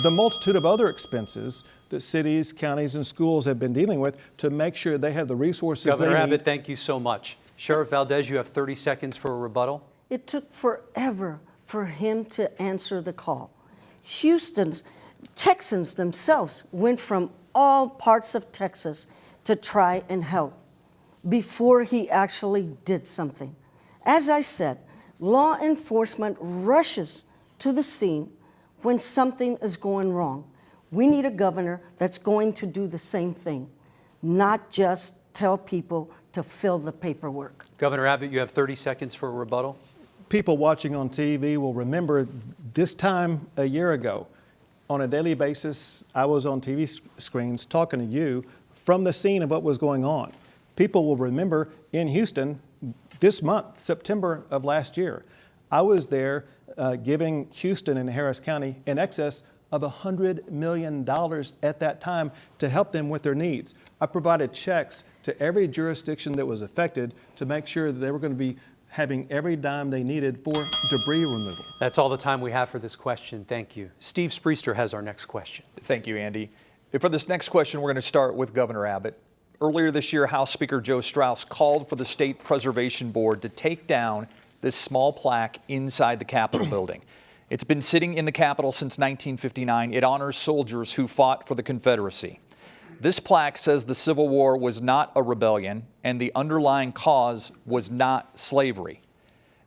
the multitude of other expenses that cities, counties, and schools have been dealing with to make sure they have the resources Governor they need. Abbott, thank you so much. Sheriff Valdez, you have 30 seconds for a rebuttal. It took forever for him to answer the call. Texans themselves went from all parts of Texas to try and help before he actually did something. As I said, law enforcement rushes to the scene when something is going wrong. We need a governor that's going to do the same thing, not just tell people to fill the paperwork. Governor Abbott, you have 30 seconds for a rebuttal. People watching on TV will remember this time a year ago. On a daily basis, I was on TV screens talking to you from the scene of what was going on. People will remember in Houston this month, September of last year, I was there giving Houston and Harris County in excess of $100 million at that time to help them with their needs. I provided checks to every jurisdiction that was affected to make sure that they were going to be having every dime they needed for debris removal. That's all the time we have for this question. Thank you. Steve Spriester has our next question. Thank you, Andy. For this next question, we're going to start with Governor Abbott. Earlier this year, House Speaker Joe Straus called for the State Preservation Board to take down this small plaque inside the Capitol building. It's been sitting in the Capitol since 1959. It honors soldiers who fought for the Confederacy. This plaque says the Civil War was not a rebellion and the underlying cause was not slavery.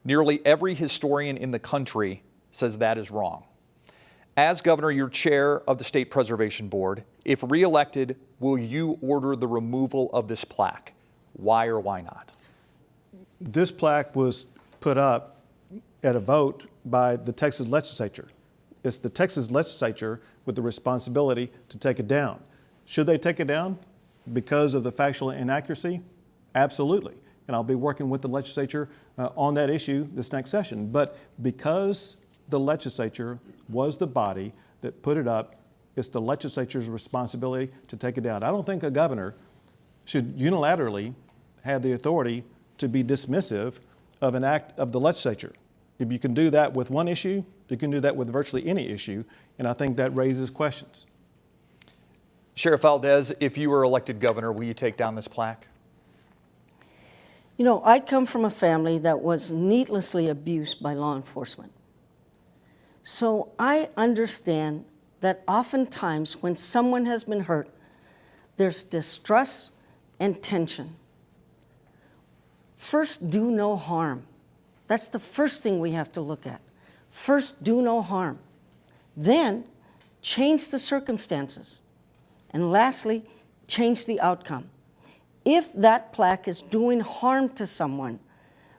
Nearly every historian in the country says that is wrong. As governor, you're chair of the State Preservation Board. If reelected, will you order the removal of this plaque? Why or why not? This plaque was put up at a vote by the Texas legislature. It's the Texas legislature with the responsibility to take it down. Should they take it down because of the factual inaccuracy? Absolutely. And I'll be working with the legislature on that issue this next session. But because the legislature was the body that put it up, it's the legislature's responsibility to take it down. I don't think a governor should unilaterally have the authority to be dismissive of an act of the legislature. If you can do that with one issue, you can do that with virtually any issue, and I think that raises questions. Sheriff Valdez, if you were elected governor, will you take down this plaque? You know, I come from a family that was needlessly abused by law enforcement. So I understand that oftentimes when someone has been hurt, there's distress and tension. First, do no harm. That's the first thing we have to look at. First, do no harm. Then, change the circumstances. And lastly, change the outcome. If that plaque is doing harm to someone,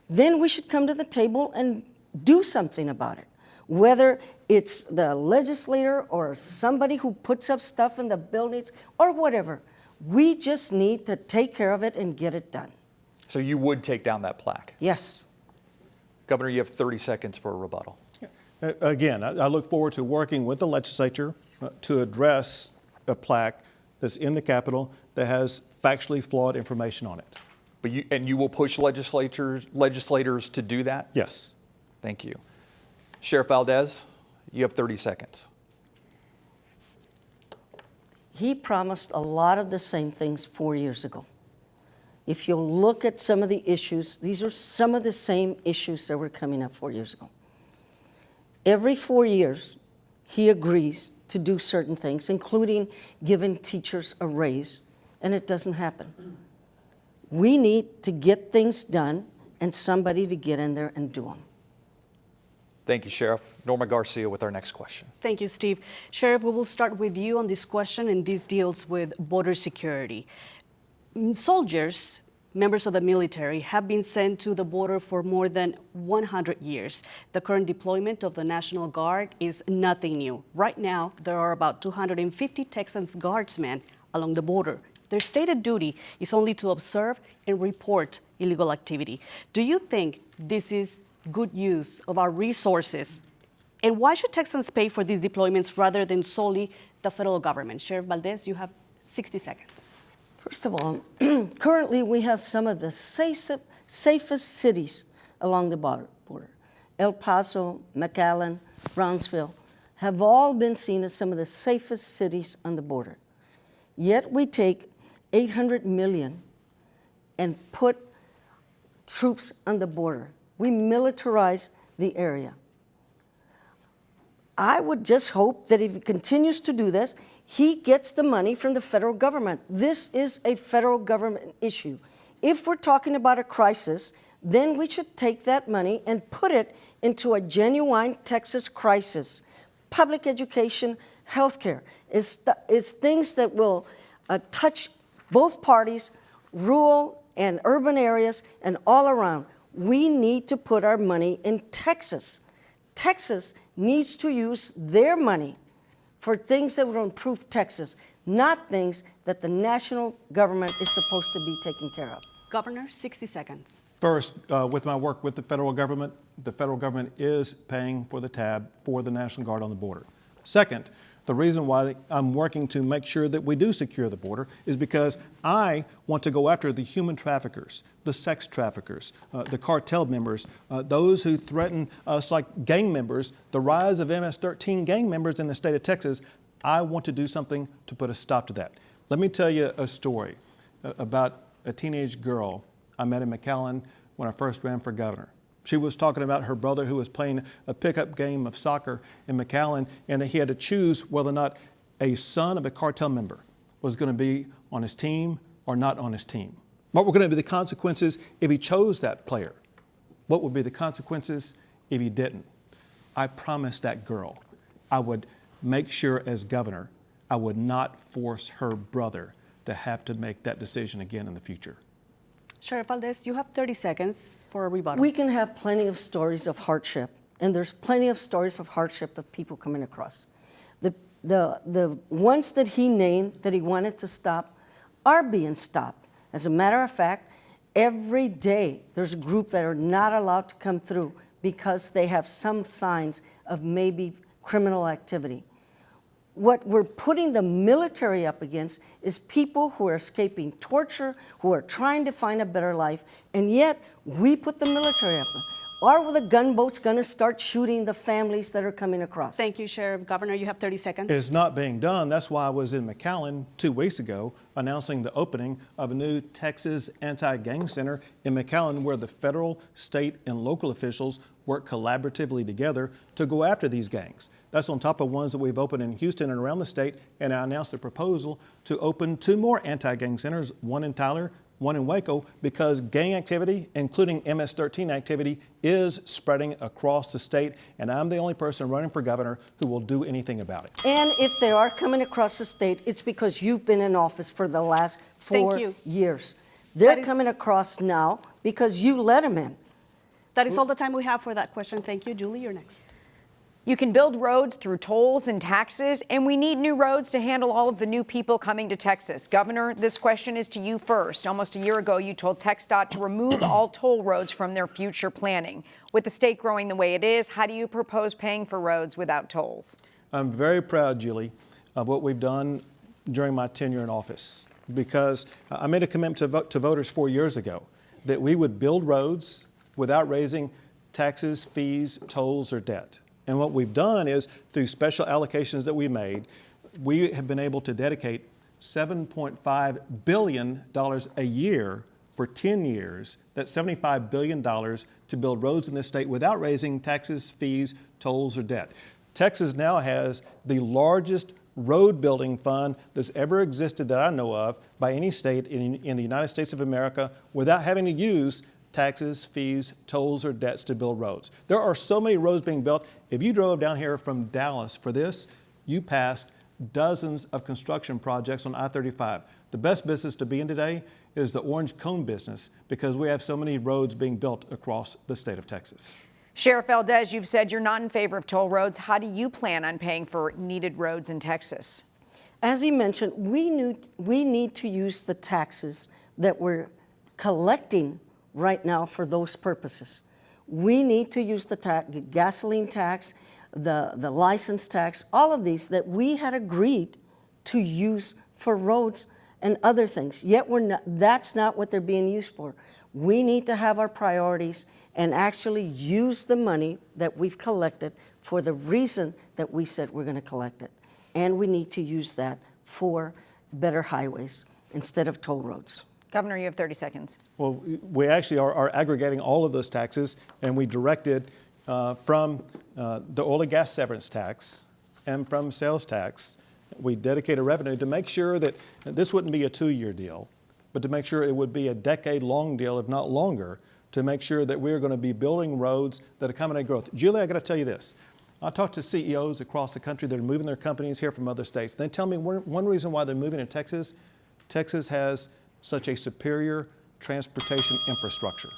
then we should come to the table and do something about it. Whether it's the legislator or somebody who puts up stuff in the buildings or whatever, we just need to take care of it and get it done. So you would take down that plaque? Yes. Governor, you have 30 seconds for a rebuttal. Again, I look forward to working with the legislature to address a plaque that's in the Capitol that has factually flawed information on it. But you will push legislators to do that? Yes. Thank you. Sheriff Valdez, you have 30 seconds. He promised a lot of the same things 4 years ago. If you'll look at some of the issues, these are some of the same issues that were coming up 4 years ago. Every 4 years, he agrees to do certain things, including giving teachers a raise, and it doesn't happen. We need to get things done and somebody to get in there and do them. Thank you, Sheriff. Norma Garcia with our next question. Thank you, Steve. Sheriff, we will start with you on this question, and this deals with border security. Soldiers Members of the military have been sent to the border for more than 100 years. The current deployment of the National Guard is nothing new. Right now, there are about 250 Texas guardsmen along the border. Their stated duty is only to observe and report illegal activity. Do you think this is good use of our resources? And why should Texans pay for these deployments rather than solely the federal government? Sheriff Valdez, you have 60 seconds. First of all, currently we have some of the safest cities along the border. El Paso, McAllen, Brownsville have all been seen as some of the safest cities on the border. Yet we take $800 million and put troops on the border. We militarize the area. I would just hope that if he continues to do this, he gets the money from the federal government. This is a federal government issue. If we're talking about a crisis, then we should take that money and put it into a genuine Texas crisis. Public education, healthcare is things that will touch both parties, rural and urban areas, and all around. We need to put our money in Texas. Texas needs to use their money for things that will improve Texas, not things that the national government is supposed to be taking care of. Governor, 60 seconds. First, with my work with the federal government is paying for the tab for the National Guard on the border. Second, the reason why I'm working to make sure that we do secure the border is because I want to go after the human traffickers, the sex traffickers, the cartel members, those who threaten us like gang members, the rise of MS-13 gang members in the state of Texas. I want to do something to put a stop to that. Let me tell you a story about a teenage girl I met in McAllen when I first ran for governor. She was talking about her brother who was playing a pickup game of soccer in McAllen, and that he had to choose whether or not a son of a cartel member was going to be on his team or not on his team. What were going to be the consequences if he chose that player? What would be the consequences if he didn't? I promised that girl I would make sure as governor I would not force her brother to have to make that decision again in the future. Sheriff Valdez, you have 30 seconds for a rebuttal. We can have plenty of stories of hardship, and there's plenty of stories of hardship of people coming across. The ones that he named that he wanted to stop are being stopped. As a matter of fact, every day there's a group that are not allowed to come through because they have some signs of maybe criminal activity. What we're putting the military up against is people who are escaping torture, who are trying to find a better life, and yet we put the military up. Are the gunboats going to start shooting the families that are coming across? Thank you, Sheriff. Governor, you have 30 seconds. It's not being done. That's why I was in McAllen 2 weeks ago announcing the opening of a new Texas anti-gang center in McAllen where the federal, state, and local officials work collaboratively together to go after these gangs. That's on top of ones that we've opened in Houston and around the state, and I announced a proposal to open 2 more anti-gang centers, one in Tyler, one in Waco, because gang activity, including MS-13 activity, is spreading across the state, and I'm the only person running for governor who will do anything about it. And if they are coming across the state, it's because you've been in office for the last 4 years. They're coming across now because you let them in. That is all the time we have for that question. Thank you. Julie, you're next. You can build roads through tolls and taxes, and we need new roads to handle all of the new people coming to Texas. Governor, this question is to you first. Almost a year ago, you told TxDOT to remove all toll roads from their future planning. With the state growing the way it is, how do you propose paying for roads without tolls? I'm very proud, Julie, of what we've done during my tenure in office, because I made a commitment to voters 4 years ago that we would build roads without raising taxes, fees, tolls, or debt. And what we've done is, through special allocations that we made, we have been able to dedicate $7.5 billion a year for 10 years. That's $75 billion to build roads in this state without raising taxes, fees, tolls, or debt. Texas now has the largest road building fund that's ever existed that I know of by any state in the United States of America without having to use taxes, fees, tolls, or debts to build roads. There are so many roads being built. If you drove down here from Dallas for this, you passed dozens of construction projects on I-35. The best business to be in today is the orange cone business because we have so many roads being built across the state of Texas. Sheriff Valdez, you've said you're not in favor of toll roads. How do you plan on paying for needed roads in Texas? As he mentioned, we need to use the taxes that we're collecting right now for those purposes. We need to use the gasoline tax, the license tax, all of these that we had agreed to use for roads and other things. Yet that's not what they're being used for. We need to have our priorities and actually use the money that we've collected for the reason that we said we're going to collect it. And we need to use that for better highways instead of toll roads. Governor, you have 30 seconds. Well, we actually are aggregating all of those taxes, and we directed from the oil and gas severance tax and from sales tax. We dedicated revenue to make sure that this wouldn't be a 2-year deal, but to make sure it would be a decade-long deal, if not longer, to make sure that we're going to be building roads that accommodate growth. Julie, I got to tell you this. I talk to CEOs across the country that are moving their companies here from other states. They tell me one reason why they're moving to Texas, Texas has such a superior transportation infrastructure.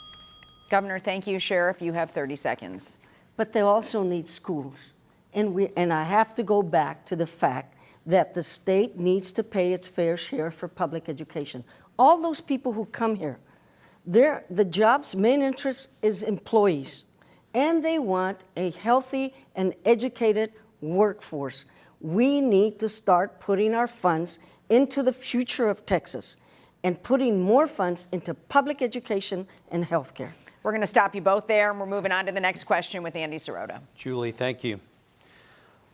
Governor, thank you. Sheriff, you have 30 seconds. But they also need schools. And I have to go back to the fact that the state needs to pay its fair share for public education. All those people who come here, the job's main interest is employees, and they want a healthy and educated workforce. We need to start putting our funds into the future of Texas and putting more funds into public education and health care. We're going to stop you both there, and we're moving on to the next question with Andy Sirota. Julie, thank you.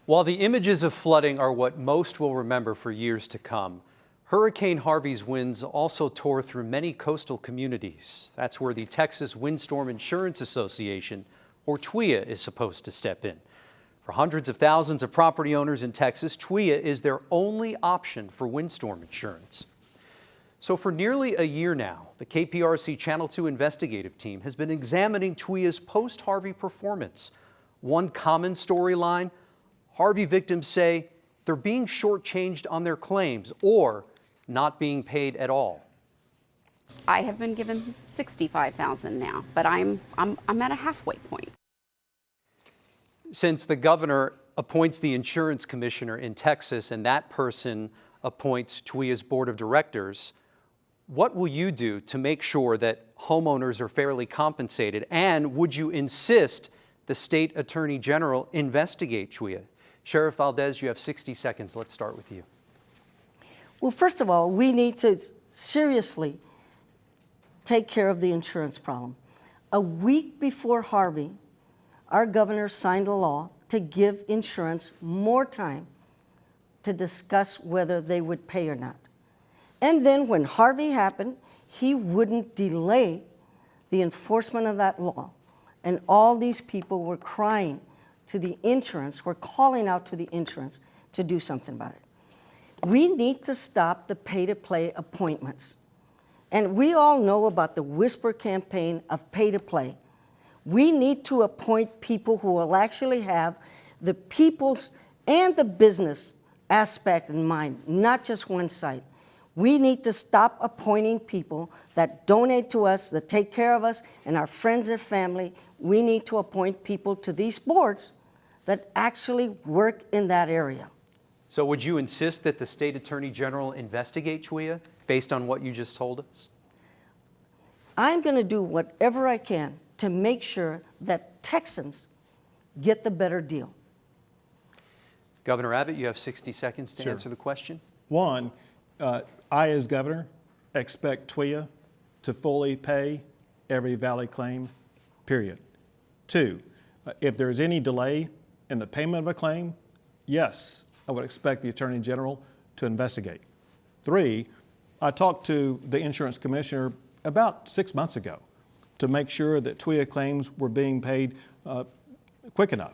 While the images of flooding are what most will remember for years to come, Hurricane Harvey's winds also tore through many coastal communities. That's where the Texas Windstorm Insurance Association, or TWIA, is supposed to step in. For hundreds of thousands of property owners in Texas, TWIA is their only option for windstorm insurance. So for nearly a year now, the KPRC Channel 2 investigative team has been examining TWIA's post-Harvey performance. One common storyline, Harvey victims say they're being shortchanged on their claims or not being paid at all. I have been given $65,000 now, but I'm at a halfway point. Since the governor appoints the insurance commissioner in Texas and that person appoints TWIA's board of directors, what will you do to make sure that homeowners are fairly compensated? And would you insist the state attorney general investigate TWIA? Sheriff Valdez, you have 60 seconds. Let's start with you. Well, first of all, we need to seriously take care of the insurance problem. A week before Harvey, our governor signed a law to give insurance more time to discuss whether they would pay or not. And then when Harvey happened, he wouldn't delay the enforcement of that law. And all these people were crying to the insurance, were calling out to the insurance to do something about it. We need to stop the pay-to-play appointments. And we all know about the whisper campaign of pay-to-play. We need to appoint people who will actually have the people's and the business aspect in mind, not just one side. We need to stop appointing people that donate to us, that take care of us and our friends and family. We need to appoint people to these boards that actually work in that area. So would you insist that the state attorney general investigate TWIA based on what you just told us? I'm going to do whatever I can to make sure that Texans get the better deal. Governor Abbott, you have 60 seconds to answer the question. One, I, as governor, expect TWIA to fully pay every valid claim, period. Two, if there's any delay in the payment of a claim, yes, I would expect the Attorney General to investigate. Three, I talked to the insurance commissioner about 6 months ago to make sure that TWIA claims were being paid quick enough.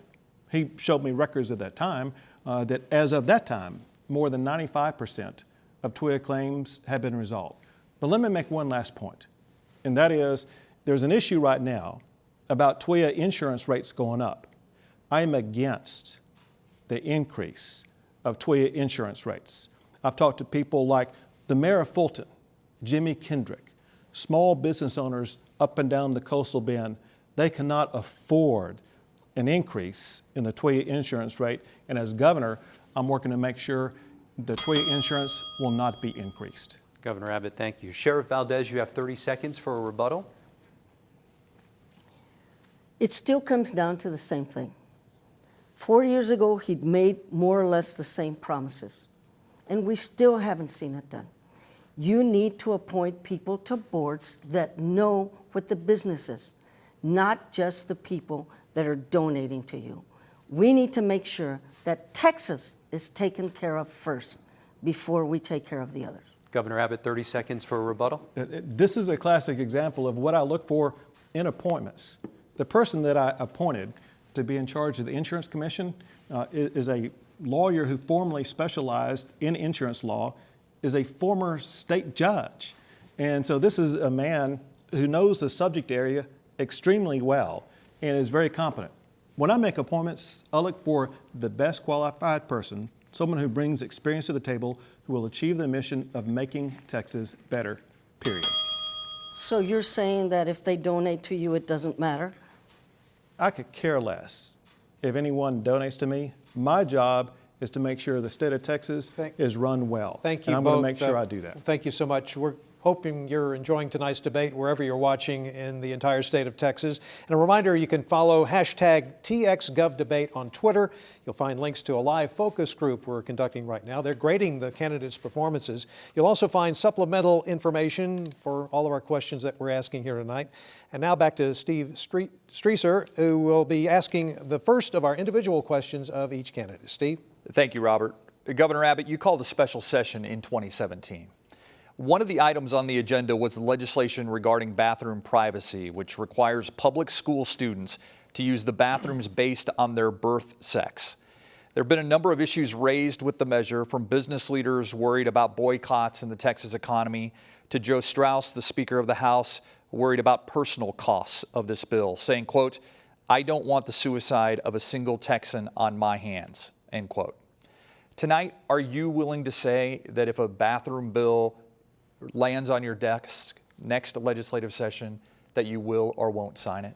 He showed me records at that time that as of that time, more than 95% of TWIA claims have been resolved. But let me make one last point, and that is there's an issue right now about TWIA insurance rates going up. I am against the increase of TWIA insurance rates. I've talked to people like the mayor of Fulton, Jimmy Kendrick, small business owners up and down the coastal bend, they cannot afford an increase in the TWIA insurance rate. And as governor, I'm working to make sure the TWIA insurance will not be increased. Governor Abbott, thank you. Sheriff Valdez, you have 30 seconds for a rebuttal. It still comes down to the same thing. 4 years ago, he'd made more or less the same promises, and we still haven't seen it done. You need to appoint people to boards that know what the business is, not just the people that are donating to you. We need to make sure that Texas is taken care of first before we take care of the others. Governor Abbott, 30 seconds for a rebuttal. This is a classic example of what I look for in appointments. The person that I appointed to be in charge of the Insurance Commission is a lawyer who formerly specialized in insurance law, is a former state judge. And so this is a man who knows the subject area extremely well and is very competent. When I make appointments, I look for the best qualified person, someone who brings experience to the table, who will achieve the mission of making Texas better, period. So you're saying that if they donate to you, it doesn't matter? I could care less if anyone donates to me. My job is to make sure the state of Texas is run well. Thank you and I'm both. going to make sure I do that. Thank you so much. We're hoping you're enjoying tonight's debate wherever you're watching in the entire state of Texas. And a reminder, you can follow hashtag TXGovDebate on Twitter. You'll find links to a live focus group we're conducting right now. They're grading the candidates' performances. You'll also find supplemental information for all of our questions that we're asking here tonight. And now back to Steve Streeser, who will be asking the first of our individual questions of each candidate. Steve? Thank you, Robert. Governor Abbott, you called a special session in 2017. One of the items on the agenda was the legislation regarding bathroom privacy, which requires public school students to use the bathrooms based on their birth sex. There have been a number of issues raised with the measure, from business leaders worried about boycotts in the Texas economy to Joe Strauss, the Speaker of the House, worried about personal costs of this bill, saying, quote, "I don't want the suicide of a single Texan on my hands," end quote. Tonight, are you willing to say that if a bathroom bill lands on your desk next legislative session, that you will or won't sign it?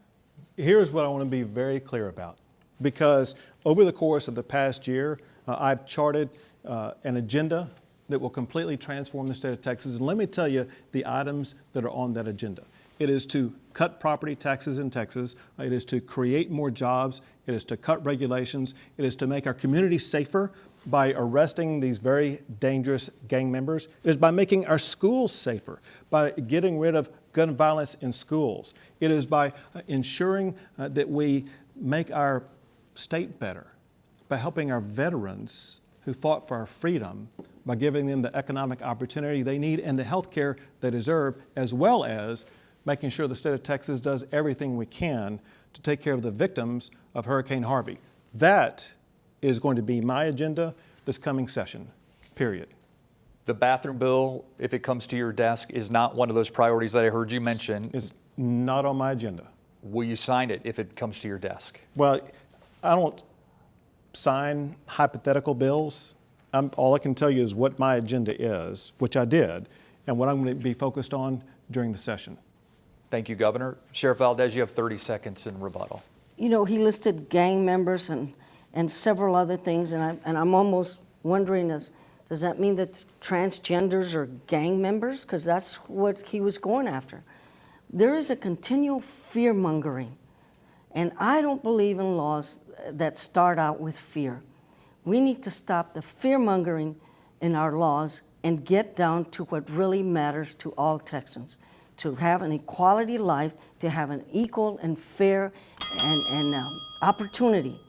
Here's what I want to be very clear about, because over the course of the past year, I've charted an agenda that will completely transform the state of Texas. And let me tell you the items that are on that agenda. It is to cut property taxes in Texas. It is to create more jobs. It is to cut regulations. It is to make our communities safer by arresting these very dangerous gang members. It is by making our schools safer, by getting rid of gun violence in schools. It is by ensuring that we make our state better, by helping our veterans who fought for our freedom, by giving them the economic opportunity they need and the health care they deserve, as well as making sure the state of Texas does everything we can to take care of the victims of Hurricane Harvey. That is going to be my agenda this coming session, period. The bathroom bill, if it comes to your desk, is not one of those priorities that I heard you mention. It's not on my agenda. Will you sign it if it comes to your desk? Well, I don't sign hypothetical bills. All I can tell you is what my agenda is, which I did, and what I'm going to be focused on during the session. Thank you, Governor. Sheriff Valdez, you have 30 seconds in rebuttal. You know, he listed gang members and several other things, and I'm almost wondering, does that mean that transgenders are gang members? Because that's what he was going after. There is a continual fear-mongering, and I don't believe in laws that start out with fear. We need to stop the fear-mongering in our laws and get down to what really matters to all Texans, to have an equality life, to have an equal and fair and opportunity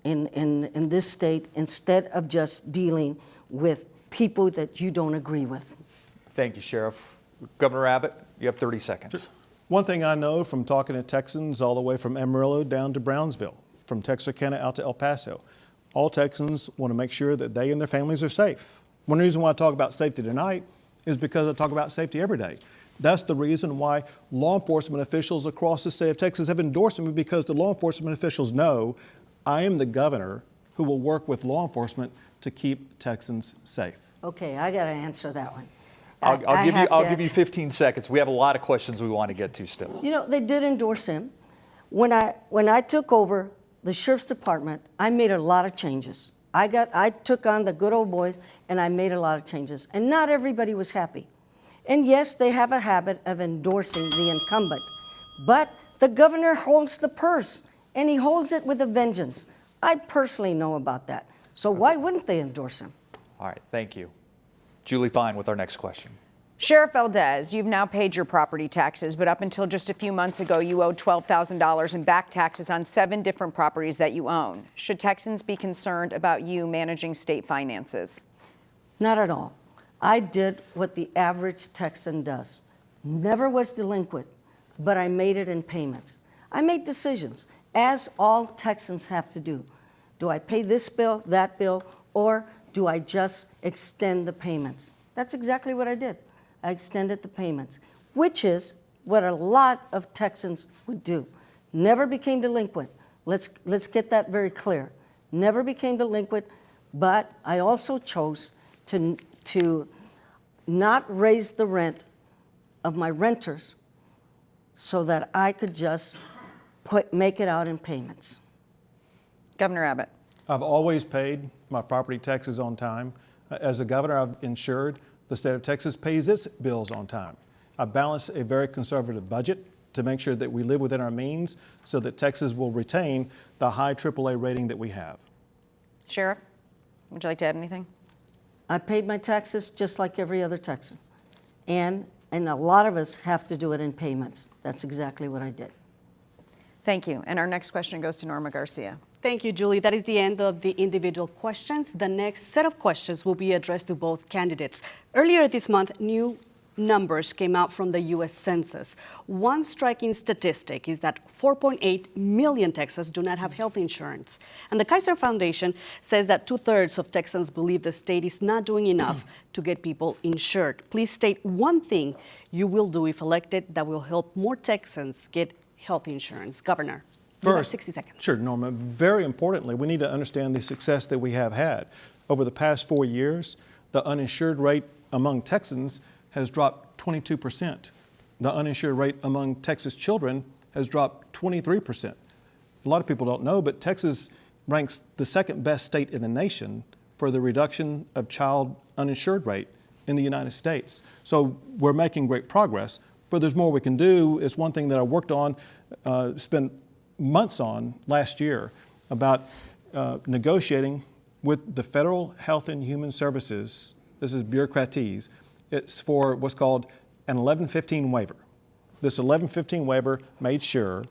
in this state, instead of just dealing with people that you don't agree with. Thank you, Sheriff. Governor Abbott, you have 30 seconds. One thing I know from talking to Texans all the way from Amarillo down to Brownsville, from Texarkana out to El Paso, all Texans want to make sure that they and their families are safe. One reason why I talk about safety tonight is because I talk about safety every day. That's the reason why law enforcement officials across the state of Texas have endorsed me, because the law enforcement officials know I am the governor who will work with law enforcement to keep Texans safe. Okay, I got to answer that one. I'll give you 15 seconds. We have a lot of questions we want to get to still. You know, they did endorse him. When I took over the Sheriff's Department, I made a lot of changes. I took on the good old boys, and I made a lot of changes. And not everybody was happy. And yes, they have a habit of endorsing the incumbent. But the governor holds the purse, and he holds it with a vengeance. I personally know about that. So why wouldn't they endorse him? All right, thank you. Julie Fine with our next question. Sheriff Valdez, you've now paid your property taxes, but up until just a few months ago, you owed $12,000 in back taxes on 7 different properties that you own. Should Texans be concerned about you managing state finances? Not at all. I did what the average Texan does. Never was delinquent, but I made it in payments. I made decisions, as all Texans have to do. Do I pay this bill, that bill, or do I just extend the payments? That's exactly what I did. I extended the payments, which is what a lot of Texans would do. Never became delinquent. Let's get that very clear. Never became delinquent, but I also chose to not raise the rent of my renters so that I could just make it out in payments. Governor Abbott. I've always paid my property taxes on time. As a governor, I've ensured the state of Texas pays its bills on time. I balance a very conservative budget to make sure that we live within our means so that Texas will retain the high AAA rating that we have. Sheriff, would you like to add anything? I paid my taxes just like every other Texan. And a lot of us have to do it in payments. That's exactly what I did. Thank you. And our next question goes to Norma Garcia. Thank you, Julie. That is the end of the individual questions. The next set of questions will be addressed to both candidates. Earlier this month, new numbers came out from the U.S. Census. One striking statistic is that 4.8 million Texans do not have health insurance. And the Kaiser Foundation says that 2/3 of Texans believe the state is not doing enough to get people insured. Please state one thing you will do if elected that will help more Texans get health insurance. Governor. First, 60 seconds. Sure, Norma. Very importantly, we need to understand the success that we have had. Over the past 4 years, the uninsured rate among Texans has dropped 22%. The uninsured rate among Texas children has dropped 23%. A lot of people don't know, but Texas ranks the second best state in the nation for the reduction of child uninsured rate in the United States. So we're making great progress, but there's more we can do. It's one thing that I worked on, spent months on last year about negotiating with the Federal Health and Human Services. This is bureaucratese. It's for what's called an 1115 waiver. This 1115 waiver made sure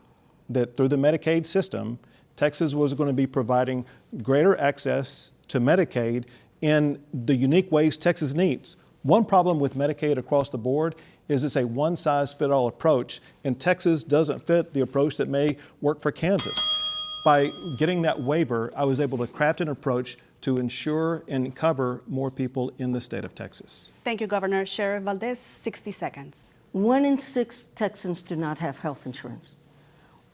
that through the Medicaid system, Texas was going to be providing greater access to Medicaid in the unique ways Texas needs. One problem with Medicaid across the board is it's a one-size-fits-all approach, and Texas doesn't fit the approach that may work for Kansas. By getting that waiver, I was able to craft an approach to ensure and cover more people in the state of Texas. Thank you, Governor. Sheriff Valdez, 60 seconds. 1 in 6 Texans do not have health insurance.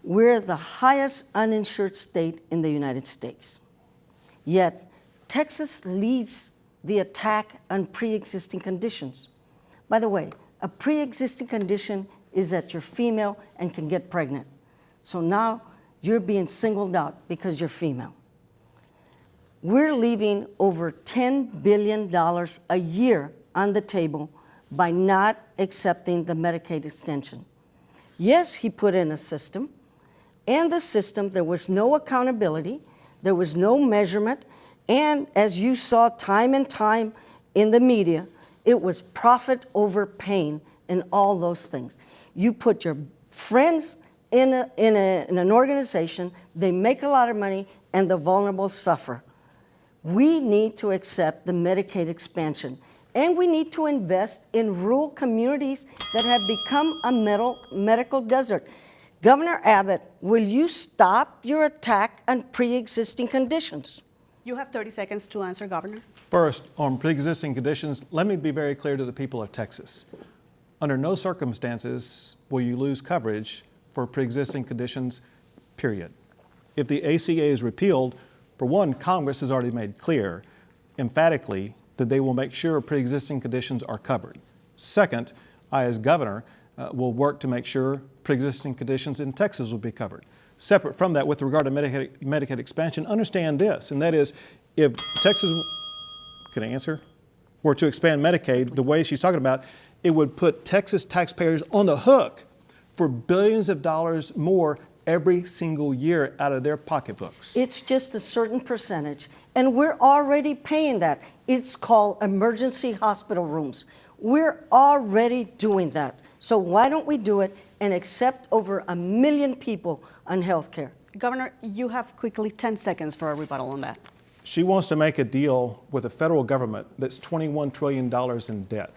We're the highest uninsured state in the United States. Yet, Texas leads the attack on pre-existing conditions. By the way, a pre-existing condition is that you're female and can get pregnant. So now you're being singled out because you're female. We're leaving over $10 billion a year on the table by not accepting the Medicaid extension. Yes, he put in a system, and the system, there was no accountability, there was no measurement, and as you saw time and time in the media, it was profit over pain and all those things. You put your friends in an organization, they make a lot of money, and the vulnerable suffer. We need to accept the Medicaid expansion, and we need to invest in rural communities that have become a medical desert. Governor Abbott, will you stop your attack on pre-existing conditions? You have 30 seconds to answer, Governor. First, on pre-existing conditions, let me be very clear to the people of Texas. Under no circumstances will you lose coverage for pre-existing conditions, period. If the ACA is repealed, for one, Congress has already made clear, emphatically, that they will make sure pre-existing conditions are covered. Second, I, as governor, will work to make sure pre-existing conditions in Texas will be covered. Separate from that, with regard to Medicaid expansion, understand this, and that is, if Texas, can I answer? Were to expand Medicaid the way she's talking about, it would put Texas taxpayers on the hook for billions of dollars more every single year out of their pocketbooks. It's just a certain percentage, and we're already paying that. It's called emergency hospital rooms. We're already doing that. So why don't we do it and accept over 1 million people on health care? Governor, you have quickly 10 seconds for a rebuttal on that. She wants to make a deal with the federal government that's $21 trillion in debt.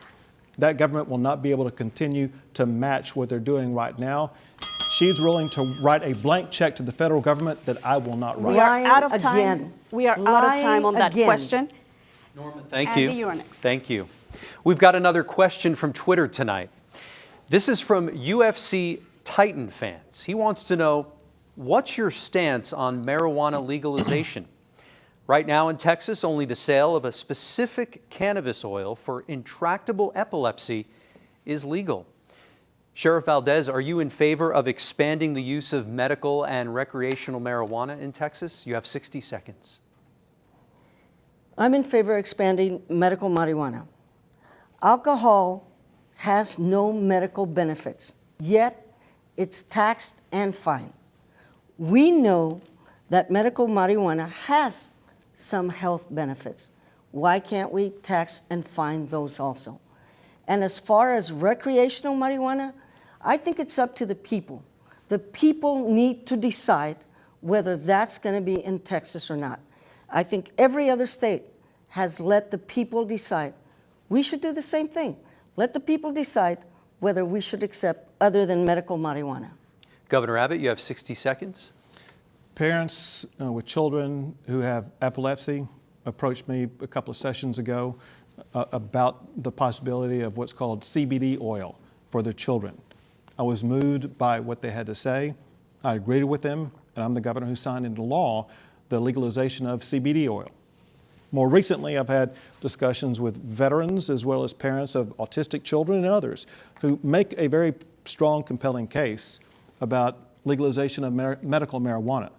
That government will not be able to continue to match what they're doing right now. She's willing to write a blank check to the federal government that I will not write. We are out of time. We are out of time on that question. Norma, thank Andy, you. you are next. Thank you. We've got another question from Twitter tonight. This is from UFC Titan fans. He wants to know, what's your stance on marijuana legalization? Right now in Texas, only the sale of a specific cannabis oil for intractable epilepsy is legal. Sheriff Valdez, are you in favor of expanding the use of medical and recreational marijuana in Texas? You have 60 seconds. I'm in favor of expanding medical marijuana. Alcohol has no medical benefits, yet it's taxed and fined. We know that medical marijuana has some health benefits. Why can't we tax and fine those also? And as far as recreational marijuana, I think it's up to the people. The people need to decide whether that's going to be in Texas or not. I think every other state has let the people decide. We should do the same thing. Let the people decide whether we should accept other than medical marijuana. Governor Abbott, you have 60 seconds. Parents with children who have epilepsy approached me a couple of sessions ago about the possibility of what's called CBD oil for their children. I was moved by what they had to say. I agreed with them, and I'm the governor who signed into law the legalization of CBD oil. More recently, I've had discussions with veterans as well as parents of autistic children and others who make a very strong, compelling case about legalization of medical marijuana.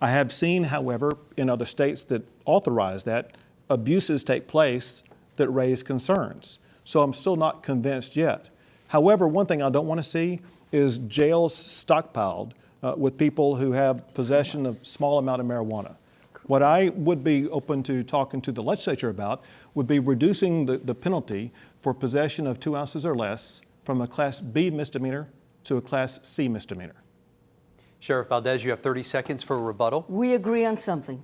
I have seen, however, in other states that authorize that, abuses take place that raise concerns. So I'm still not convinced yet. However, one thing I don't want to see is jails stockpiled with people who have possession of small amount of marijuana. What I would be open to talking to the legislature about would be reducing the penalty for possession of 2 ounces or less from a Class B misdemeanor to a Class C misdemeanor. Sheriff Valdez, you have 30 seconds for a rebuttal. We agree on something.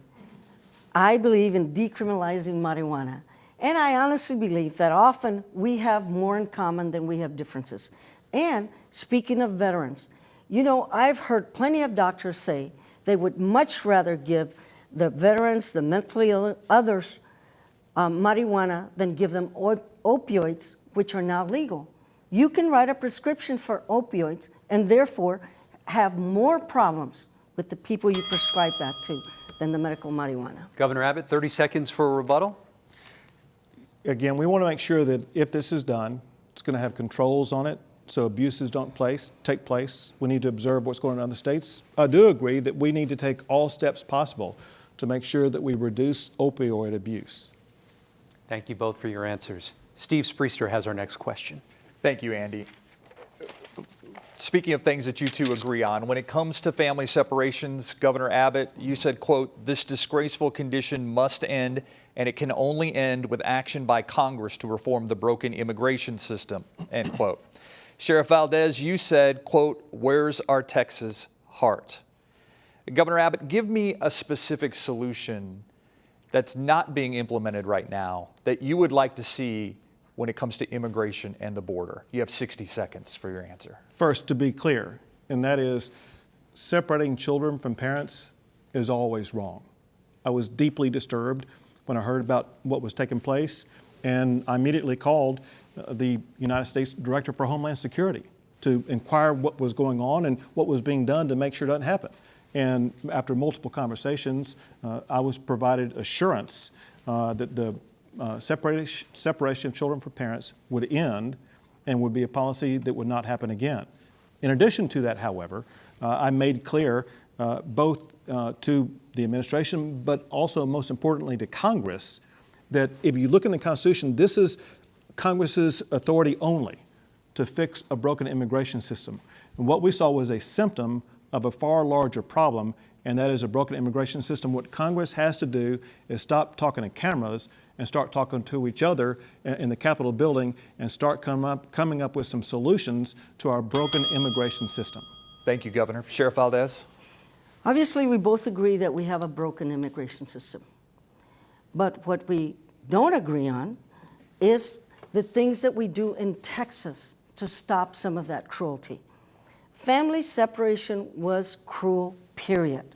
I believe in decriminalizing marijuana. And I honestly believe that often we have more in common than we have differences. And speaking of veterans, you know, I've heard plenty of doctors say they would much rather give the veterans, the mentally ill, others, marijuana than give them opioids, which are now legal. You can write a prescription for opioids and therefore have more problems with the people you prescribe that to than the medical marijuana. Governor Abbott, 30 seconds for a rebuttal. Again, we want to make sure that if this is done, it's going to have controls on it so abuses don't take place. We need to observe what's going on in other states. I do agree that we need to take all steps possible to make sure that we reduce opioid abuse. Thank you both for your answers. Steve Spriester has our next question. Thank you, Andy. Speaking of things that you two agree on, when it comes to family separations, Governor Abbott, you said, quote, "This disgraceful condition must end, and it can only end with action by Congress to reform the broken immigration system," end quote. Sheriff Valdez, you said, quote, "Where's our Texas heart?" Governor Abbott, give me a specific solution that's not being implemented right now that you would like to see when it comes to immigration and the border. You have 60 seconds for your answer. First, to be clear, and that is separating children from parents is always wrong. I was deeply disturbed when I heard about what was taking place, and I immediately called the United States Director for Homeland Security to inquire what was going on and what was being done to make sure it doesn't happen. And after multiple conversations, I was provided assurance that the separation of children from parents would end and would be a policy that would not happen again. In addition to that, however, I made clear both to the administration, but also most importantly to Congress, that if you look in the Constitution, this is Congress's authority only to fix a broken immigration system. And what we saw was a symptom of a far larger problem, and that is a broken immigration system. What Congress has to do is stop talking to cameras and start talking to each other in the Capitol building and start coming up with some solutions to our broken immigration system. Thank you, Governor. Sheriff Valdez? Obviously, we both agree that we have a broken immigration system. But what we don't agree on is the things that we do in Texas to stop some of that cruelty. Family separation was cruel, period.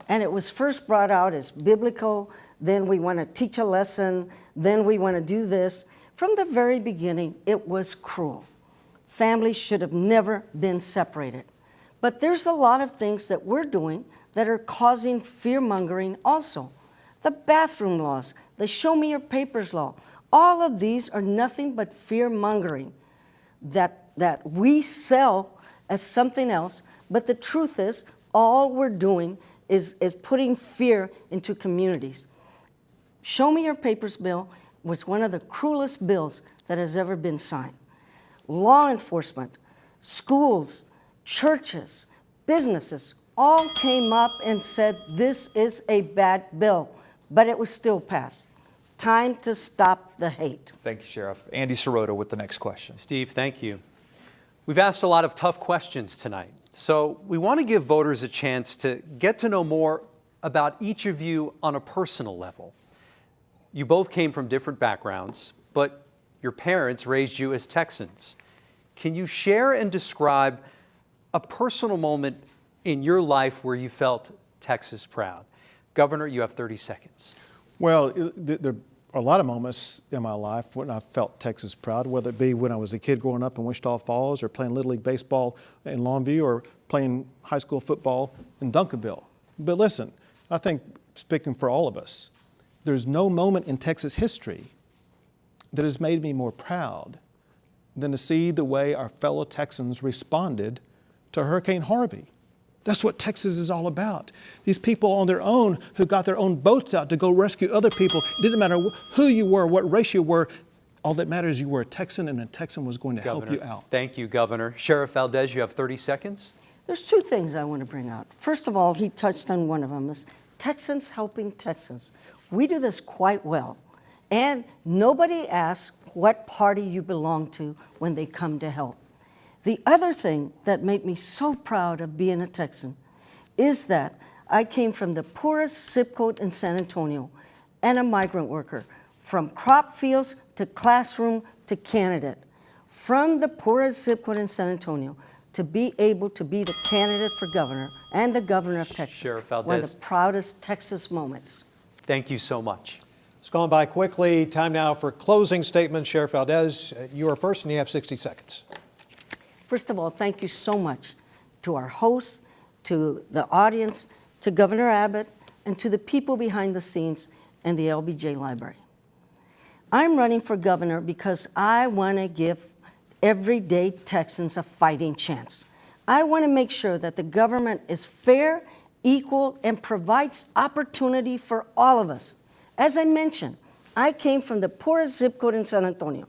And it was first brought out as biblical, then we want to teach a lesson, then we want to do this. From the very beginning, it was cruel. Families should have never been separated. But there's a lot of things that we're doing that are causing fear-mongering also. The bathroom laws, the show me your papers law, all of these are nothing but fear-mongering that we sell as something else, but the truth is all we're doing is putting fear into communities. Show me your papers bill was one of the cruelest bills that has ever been signed. Law enforcement, schools, churches, businesses all came up and said this is a bad bill, but it was still passed. Time to stop the hate. Thank you, Sheriff. Andy Sirota with the next question. Steve, thank you. We've asked a lot of tough questions tonight, so we want to give voters a chance to get to know more about each of you on a personal level. You both came from different backgrounds, but your parents raised you as Texans. Can you share and describe a personal moment in your life where you felt Texas proud? Governor, you have 30 seconds. Well, there are a lot of moments in my life when I felt Texas proud, whether it be when I was a kid growing up in Wichita Falls or playing Little League Baseball in Longview or playing high school football in Duncanville. But listen, I think speaking for all of us, there's no moment in Texas history that has made me more proud than to see the way our fellow Texans responded to Hurricane Harvey. That's what Texas is all about. These people on their own who got their own boats out to go rescue other people. It didn't matter who you were, what race you were. All that matters, you were a Texan, and a Texan was going to help you out. Thank you, Governor. Sheriff Valdez, you have 30 seconds. There's two things I want to bring out. First of all, he touched on one of them, is Texans helping Texans. We do this quite well. And nobody asks what party you belong to when they come to help. The other thing that made me so proud of being a Texan is that I came from the poorest zip code in San Antonio and a migrant worker, from crop fields to classroom to candidate. From the poorest zip code in San Antonio to be able to be the candidate for governor and the governor of Texas. Sheriff Valdez. One of the proudest Texas moments. Thank you so much. It's gone by quickly. Time now for closing statements. Sheriff Valdez, you are first and you have 60 seconds. First of all, thank you so much to our hosts, to the audience, to Governor Abbott, and to the people behind the scenes and the LBJ Library. I'm running for governor because I want to give everyday Texans a fighting chance. I want to make sure that the government is fair, equal, and provides opportunity for all of us. As I mentioned, I came from the poorest zip code in San Antonio,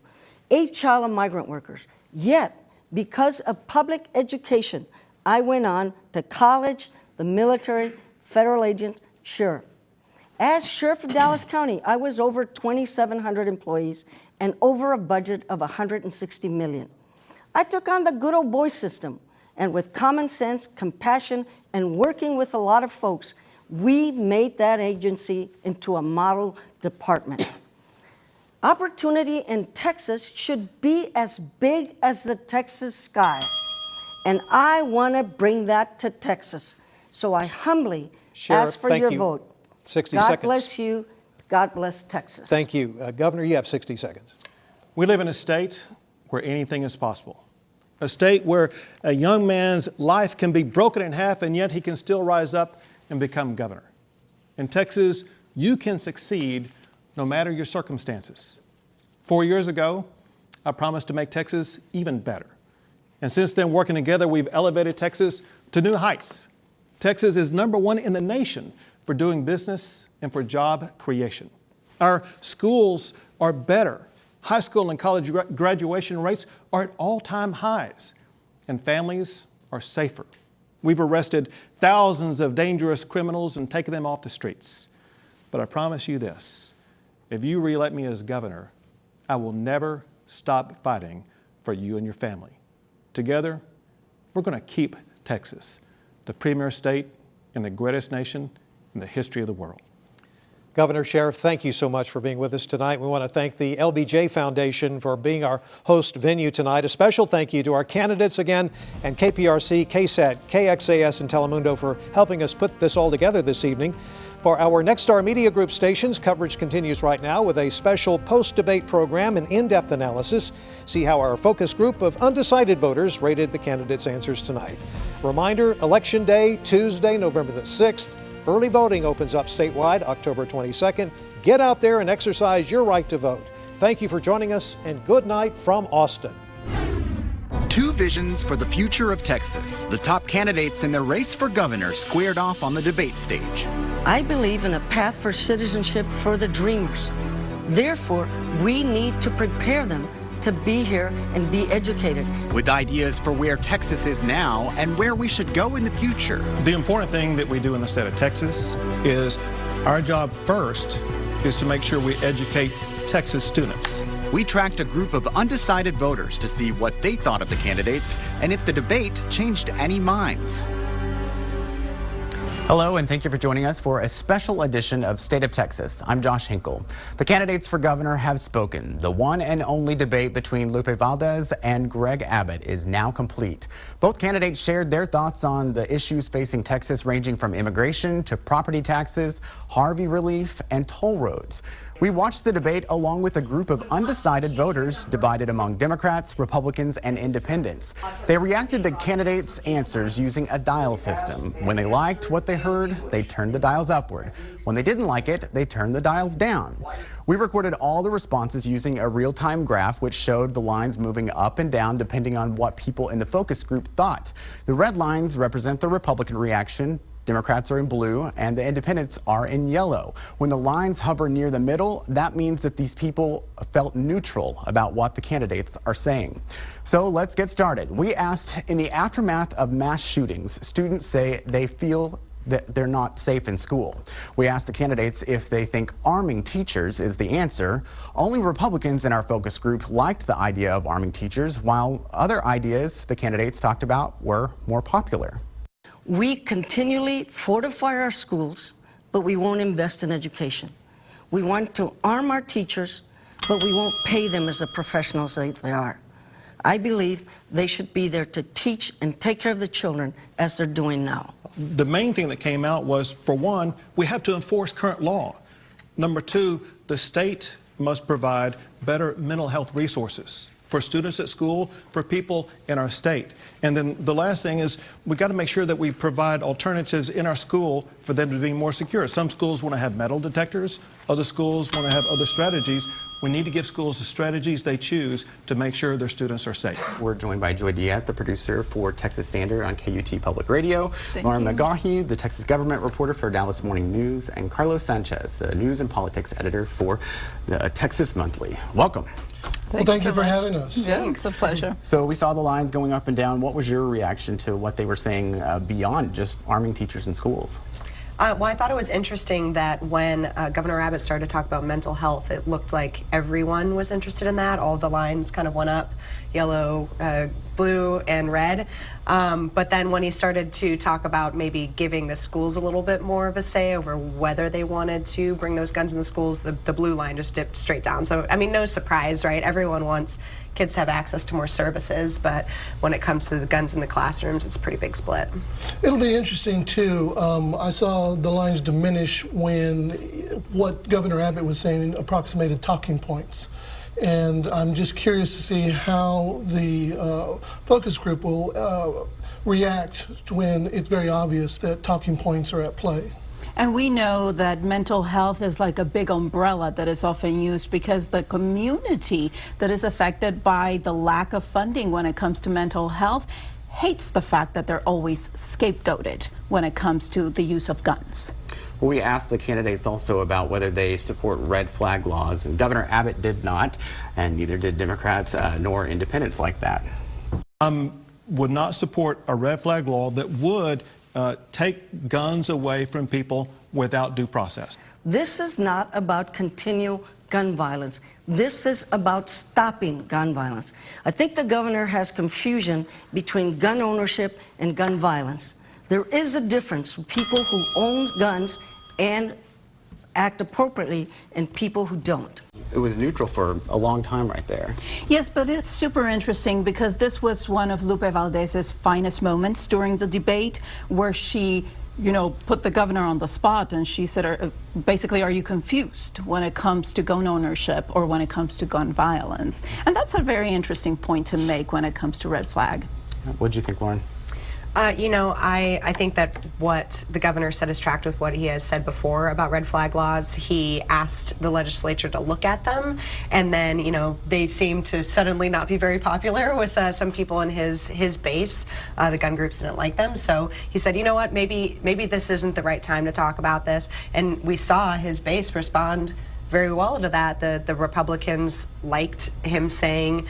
8th child of migrant workers, yet because of public education, I went on to college, the military, federal agent, sheriff. As sheriff of Dallas County, I was over 2,700 employees and over a budget of $160 million. I took on the good old boy system, and with common sense, compassion, and working with a lot of folks, we made that agency into a model department. Opportunity in Texas should be as big as the Texas sky. And I want to bring that to Texas. So I humbly ask for your vote. 60 God seconds. bless you. God bless Texas. Thank you. Governor, you have 60 seconds. We live in a state where anything is possible. A state where a young man's life can be broken in half and yet he can still rise up and become governor. In Texas, you can succeed no matter your circumstances. 4 years ago, I promised to make Texas even better. And since then, working together, we've elevated Texas to new heights. Texas is #1 in the nation for doing business and for job creation. Our schools are better. High school and college graduation rates are at all-time highs, and families are safer. We've arrested thousands of dangerous criminals and taken them off the streets. But I promise you this, if you re-elect me as governor, I will never stop fighting for you and your family. Together, we're going to keep Texas the premier state and the greatest nation in the history of the world. Governor, Sheriff, thank you so much for being with us tonight. We want to thank the LBJ Foundation for being our host venue tonight. A special thank you to our candidates again, and KPRC, KSAT, KXAS, and Telemundo for helping us put this all together this evening. For our Nexstar Media Group stations, coverage continues right now with a special post-debate program and in-depth analysis. See how our focus group of undecided voters rated the candidates' answers tonight. Reminder, Election Day, Tuesday, November the 6th. Early voting opens up statewide October 22nd. Get out there and exercise your right to vote. Thank you for joining us, and good night from Austin. Two visions for the future of Texas. The top candidates in the race for governor squared off on the debate stage. I believe in a path for citizenship for the dreamers. Therefore, we need to prepare them to be here and be educated. With ideas for where Texas is now and where we should go in the future. The important thing that we do in the state of Texas is our job first is to make sure we educate Texas students. We tracked a group of undecided voters to see what they thought of the candidates and if the debate changed any minds. Hello, and thank you for joining us for a special edition of State of Texas. I'm Josh Hinkle. The candidates for governor have spoken. The one and only debate between Lupe Valdez and Greg Abbott is now complete. Both candidates shared their thoughts on the issues facing Texas, ranging from immigration to property taxes, Harvey relief, and toll roads. We watched the debate along with a group of undecided voters divided among Democrats, Republicans, and independents. They reacted to candidates' answers using a dial system. When they liked what they heard, they turned the dials upward. When they didn't like it, they turned the dials down. We recorded all the responses using a real-time graph which showed the lines moving up and down depending on what people in the focus group thought. The red lines represent the Republican reaction. Democrats are in blue and the independents are in yellow. When the lines hover near the middle, that means that these people felt neutral about what the candidates are saying. So let's get started. We asked, in the aftermath of mass shootings, students say they feel that they're not safe in school. We asked the candidates if they think arming teachers is the answer. Only Republicans in our focus group liked the idea of arming teachers, while other ideas the candidates talked about were more popular. We continually fortify our schools, but we won't invest in education. We want to arm our teachers, but we won't pay them as the professionals that they are. I believe they should be there to teach and take care of the children as they're doing now. The main thing that came out was, for one, we have to enforce current law. Number two, the state must provide better mental health resources for students at school, for people in our state. And then the last thing is we got to make sure that we provide alternatives in our school for them to be more secure. Some schools want to have metal detectors, other schools want to have other strategies. We need to give schools the strategies they choose to make sure their students are safe. We're joined by Joy Diaz, the producer for Texas Standard on KUT Public Radio, Lauren McGaughy, the Texas government reporter for Dallas Morning News, and Carlos Sanchez, the news and politics editor for the Texas Monthly. Welcome. Thank you for having us. Yeah, it's a pleasure. So we saw the lines going up and down. What was your reaction to what they were saying beyond just arming teachers in schools? Well, I thought it was interesting that when Governor Abbott started to talk about mental health, it looked like everyone was interested in that. All the lines kind of went up, yellow, blue, and red. But then when he started to talk about maybe giving the schools a little bit more of a say over whether they wanted to bring those guns in the schools, the blue line just dipped straight down. So, I mean, no surprise, right? Everyone wants kids to have access to more services, but when it comes to the guns in the classrooms, it's a pretty big split. It'll be interesting, too. I saw the lines diminish when what Governor Abbott was saying approximated talking points. And I'm just curious to see how the focus group will react when it's very obvious that talking points are at play. And we know that mental health is like a big umbrella that is often used because the community that is affected by the lack of funding when it comes to mental health hates the fact that they're always scapegoated when it comes to the use of guns. Well, we asked the candidates also about whether they support red flag laws, and Governor Abbott did not, and neither did Democrats nor independents like that. Would not support a red flag law that would take guns away from people without due process. This is not about continual gun violence. This is about stopping gun violence. I think the governor has confusion between gun ownership and gun violence. There is a difference for people who own guns and act appropriately and people who don't. It was neutral for a long time right there. Yes, but it's super interesting because this was one of Lupe Valdez's finest moments during the debate where she, put the governor on the spot and she said, basically, are you confused when it comes to gun ownership or when it comes to gun violence? And that's a very interesting point to make when it comes to red flag. What did you think, Lauren? I think that what the governor said is tracked with what he has said before about red flag laws. He asked the legislature to look at them, and then, they seem to suddenly not be very popular with some people in his base. The gun groups didn't like them, so he said, you know what, maybe this isn't the right time to talk about this. And we saw his base respond very well to that. The Republicans liked him saying,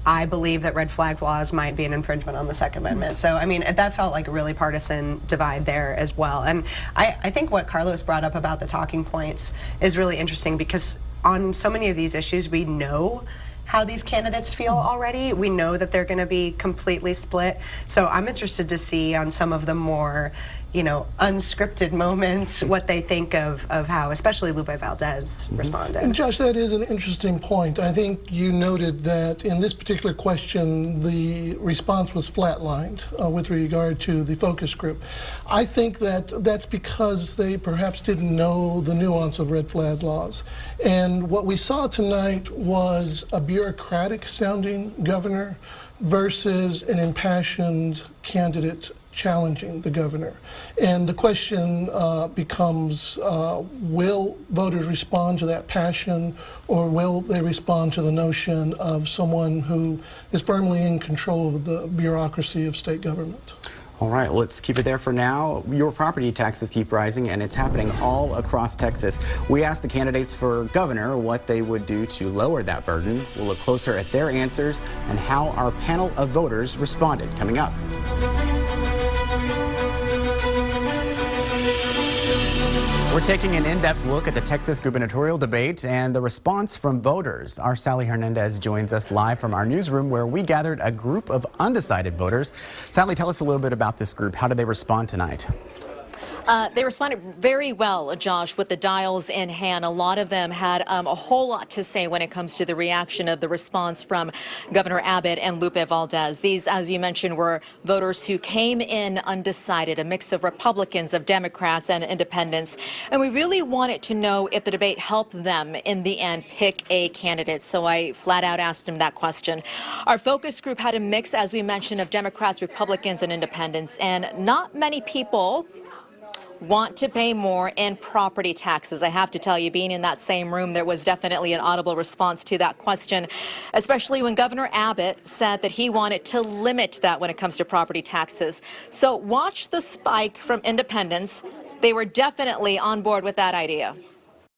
I believe that red flag laws might be an infringement on the Second Amendment. So, that felt like a really partisan divide there as well. And I think what Carlos brought up about the talking points is really interesting because on so many of these issues, we know how these candidates feel already. We know that they're going to be completely split. So I'm interested to see on some of the more, unscripted moments what they think of how, especially Lupe Valdez responded. And Josh, that is an interesting point. I think you noted that in this particular question, the response was flatlined with regard to the focus group. I think that that's because they perhaps didn't know the nuance of red flag laws. And what we saw tonight was a bureaucratic sounding governor versus an impassioned candidate challenging the governor. And the question becomes, will voters respond to that passion, or will they respond to the notion of someone who is firmly in control of the bureaucracy of state government? All right, let's keep it there for now. Your property taxes keep rising, and it's happening all across Texas. We asked the candidates for governor what they would do to lower that burden. We'll look closer at their answers and how our panel of voters responded coming up. We're taking an in-depth look at the Texas gubernatorial debate and the response from voters. Our Sally Hernandez joins us live from our newsroom where we gathered a group of undecided voters. Sally, tell us a little bit about this group. How did they respond tonight? They responded very well, Josh, with the dials in hand. A lot of them had a whole lot to say when it comes to the reaction of the response from Governor Abbott and Lupe Valdez. These, as you mentioned, were voters who came in undecided, a mix of Republicans, of Democrats, and independents. And we really wanted to know if the debate helped them in the end pick a candidate. So I flat out asked them that question. Our focus group had a mix, as we mentioned, of Democrats, Republicans, and independents. And not many people want to pay more in property taxes. I have to tell you, being in that same room, there was definitely an audible response to that question, especially when Governor Abbott said that he wanted to limit that when it comes to property taxes. So watch the spike from independents. They were definitely on board with that idea.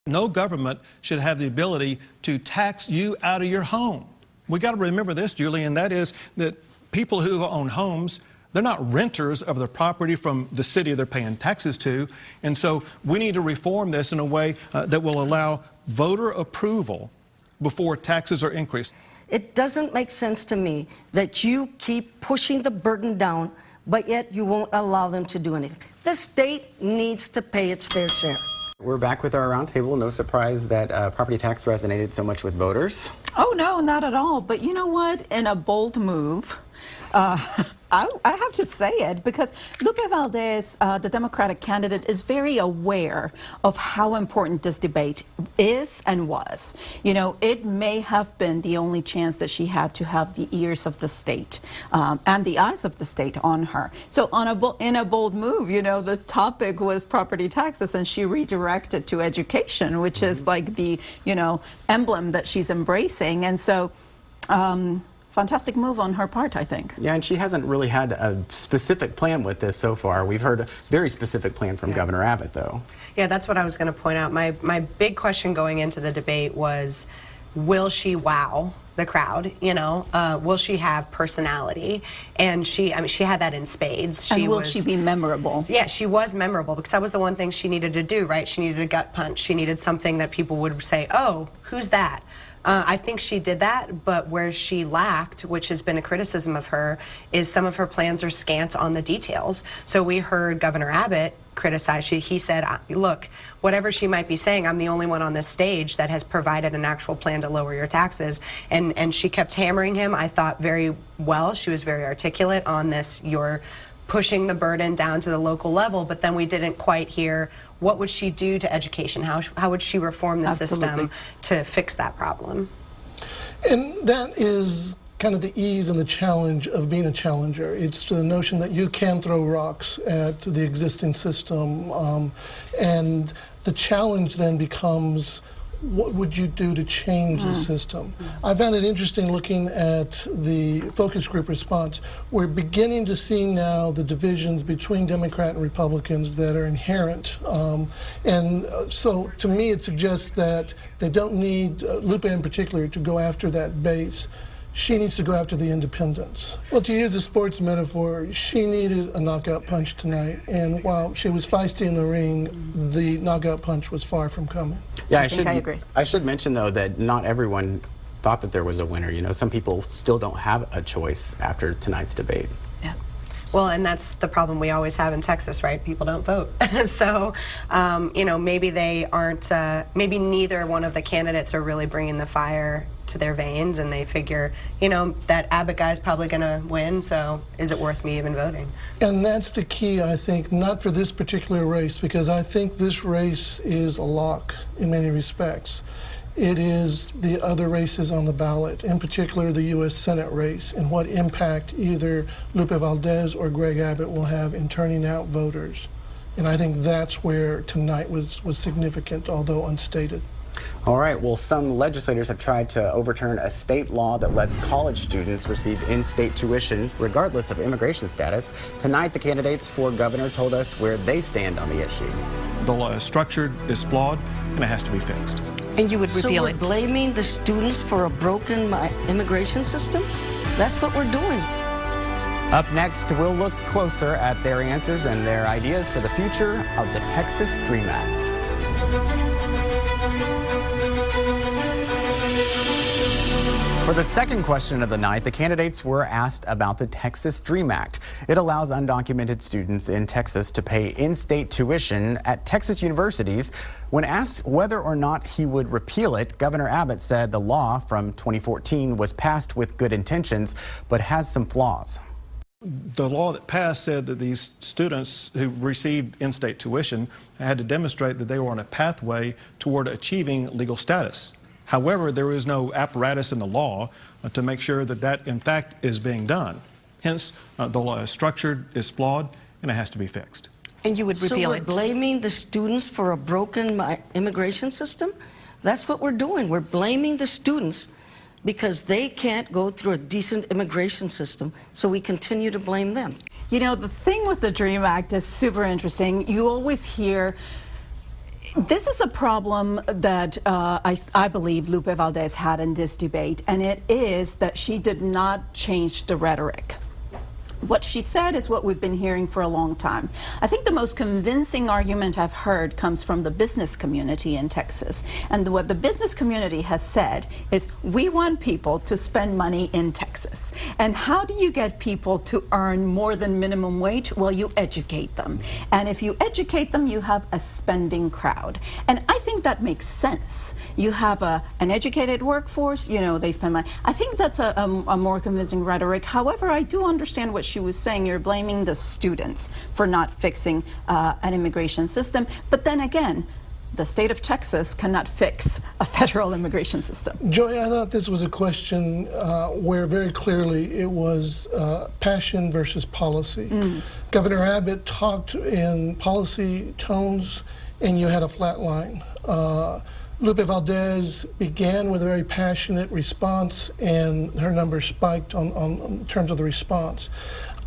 No government should have the ability to tax you out of your home. We got to remember this, Julie, and that is that people who own homes, they're not renters of the property from the city they're paying taxes to. And so we need to reform this in a way that will allow voter approval before taxes are increased. It doesn't make sense to me that you keep pushing the burden down, but yet you won't allow them to do anything. The state needs to pay its fair share. We're back with our roundtable. No surprise that property tax resonated so much with voters. Oh, no, not at all. But you know what? In a bold move, I have to say it because Lupe Valdez, the Democratic candidate, is very aware of how important this debate is and was. You know, it may have been the only chance that she had to have the ears of the state and the eyes of the state on her. So in a bold move, you know, the topic was property taxes, and she redirected to education, which is like the, you know, emblem that she's embracing. And so fantastic move on her part, I think. Yeah, and she hasn't really had a specific plan with this so far. We've heard a very specific plan from Governor Abbott, though. Yeah, that's what I was going to point out. My big question going into the debate was, will she wow the crowd? You know, will she have personality? And she had that in spades. And will she be memorable? Yeah, she was memorable because that was the one thing she needed to do, right? She needed a gut punch. She needed something that people would say, oh, who's that? I think she did that, but where she lacked, which has been a criticism of her, is some of her plans are scant on the details. So we heard Governor Abbott criticize. He said, look, whatever she might be saying, I'm the only one on this stage that has provided an actual plan to lower your taxes. And she kept hammering him, I thought, very well. She was very articulate on this. You're pushing the burden down to the local level, but then we didn't quite hear what would she do to education? How would she reform the system to fix that problem? And that is kind of the ease and the challenge of being a challenger. It's the notion that you can throw rocks at the existing system, and the challenge then becomes, what would you do to change the system? I found it interesting looking at the focus group response. We're beginning to see now the divisions between Democrat and Republicans that are inherent. So to me, it suggests that they don't need, Lupe in particular, to go after that base. She needs to go after the independents. Well, to use a sports metaphor, she needed a knockout punch tonight, and while she was feisty in the ring, the knockout punch was far from coming. Yeah, I agree. I should mention, though, that not everyone thought that there was a winner. You know, some people still don't have a choice after tonight's debate. Yeah. Well, and that's the problem we always have in Texas, right? People don't vote. So, you know, maybe they aren't, maybe neither one of the candidates are really bringing the fire to their veins, and they figure, you know, that Abbott guy's probably going to win, so is it worth me even voting? And that's the key, I think, not for this particular race, because I think this race is a lock in many respects. It is the other races on the ballot, in particular the U.S. Senate race, and what impact either Lupe Valdez or Greg Abbott will have in turning out voters. And I think that's where tonight was significant, although unstated. All right, well, some legislators have tried to overturn a state law that lets college students receive in-state tuition regardless of immigration status. Tonight, the candidates for governor told us where they stand on the issue. The law is structured, is flawed, and it has to be fixed. And you would repeal it. So we're blaming the students for a broken immigration system? That's what we're doing. Up next, we'll look closer at their answers and their ideas for the future of the Texas Dream Act. For the second question of the night, the candidates were asked about the Texas Dream Act. It allows undocumented students in Texas to pay in-state tuition at Texas universities. When asked whether or not he would repeal it, Governor Abbott said the law from 2014 was passed with good intentions, but has some flaws. The law that passed said that these students who received in-state tuition had to demonstrate that they were on a pathway toward achieving legal status. However, there is no apparatus in the law to make sure that that, in fact, is being done. Hence, the law is structured, is flawed, and it has to be fixed. And you would repeal it. So we're blaming the students for a broken immigration system? That's what we're doing. We're blaming the students because they can't go through a decent immigration system, so we continue to blame them. You know, the thing with the DREAM Act is super interesting. You always hear, this is a problem that I believe Lupe Valdez had in this debate, and it is that she did not change the rhetoric. What she said is what we've been hearing for a long time. I think the most convincing argument I've heard comes from the business community in Texas. And what the business community has said is, we want people to spend money in Texas. And how do you get people to earn more than minimum wage? Well, you educate them. And if you educate them, you have a spending crowd. And I think that makes sense. You have an educated workforce, you know, they spend money. I think that's a more convincing rhetoric. However, I do understand what she was saying, you're blaming the students for not fixing an immigration system. But then again, the state of Texas cannot fix a federal immigration system. Joy, I thought this was a question where very clearly it was passion versus policy. Governor Abbott talked in policy tones, and you had a flat line. Lupe Valdez began with a very passionate response, and her numbers spiked on terms of the response.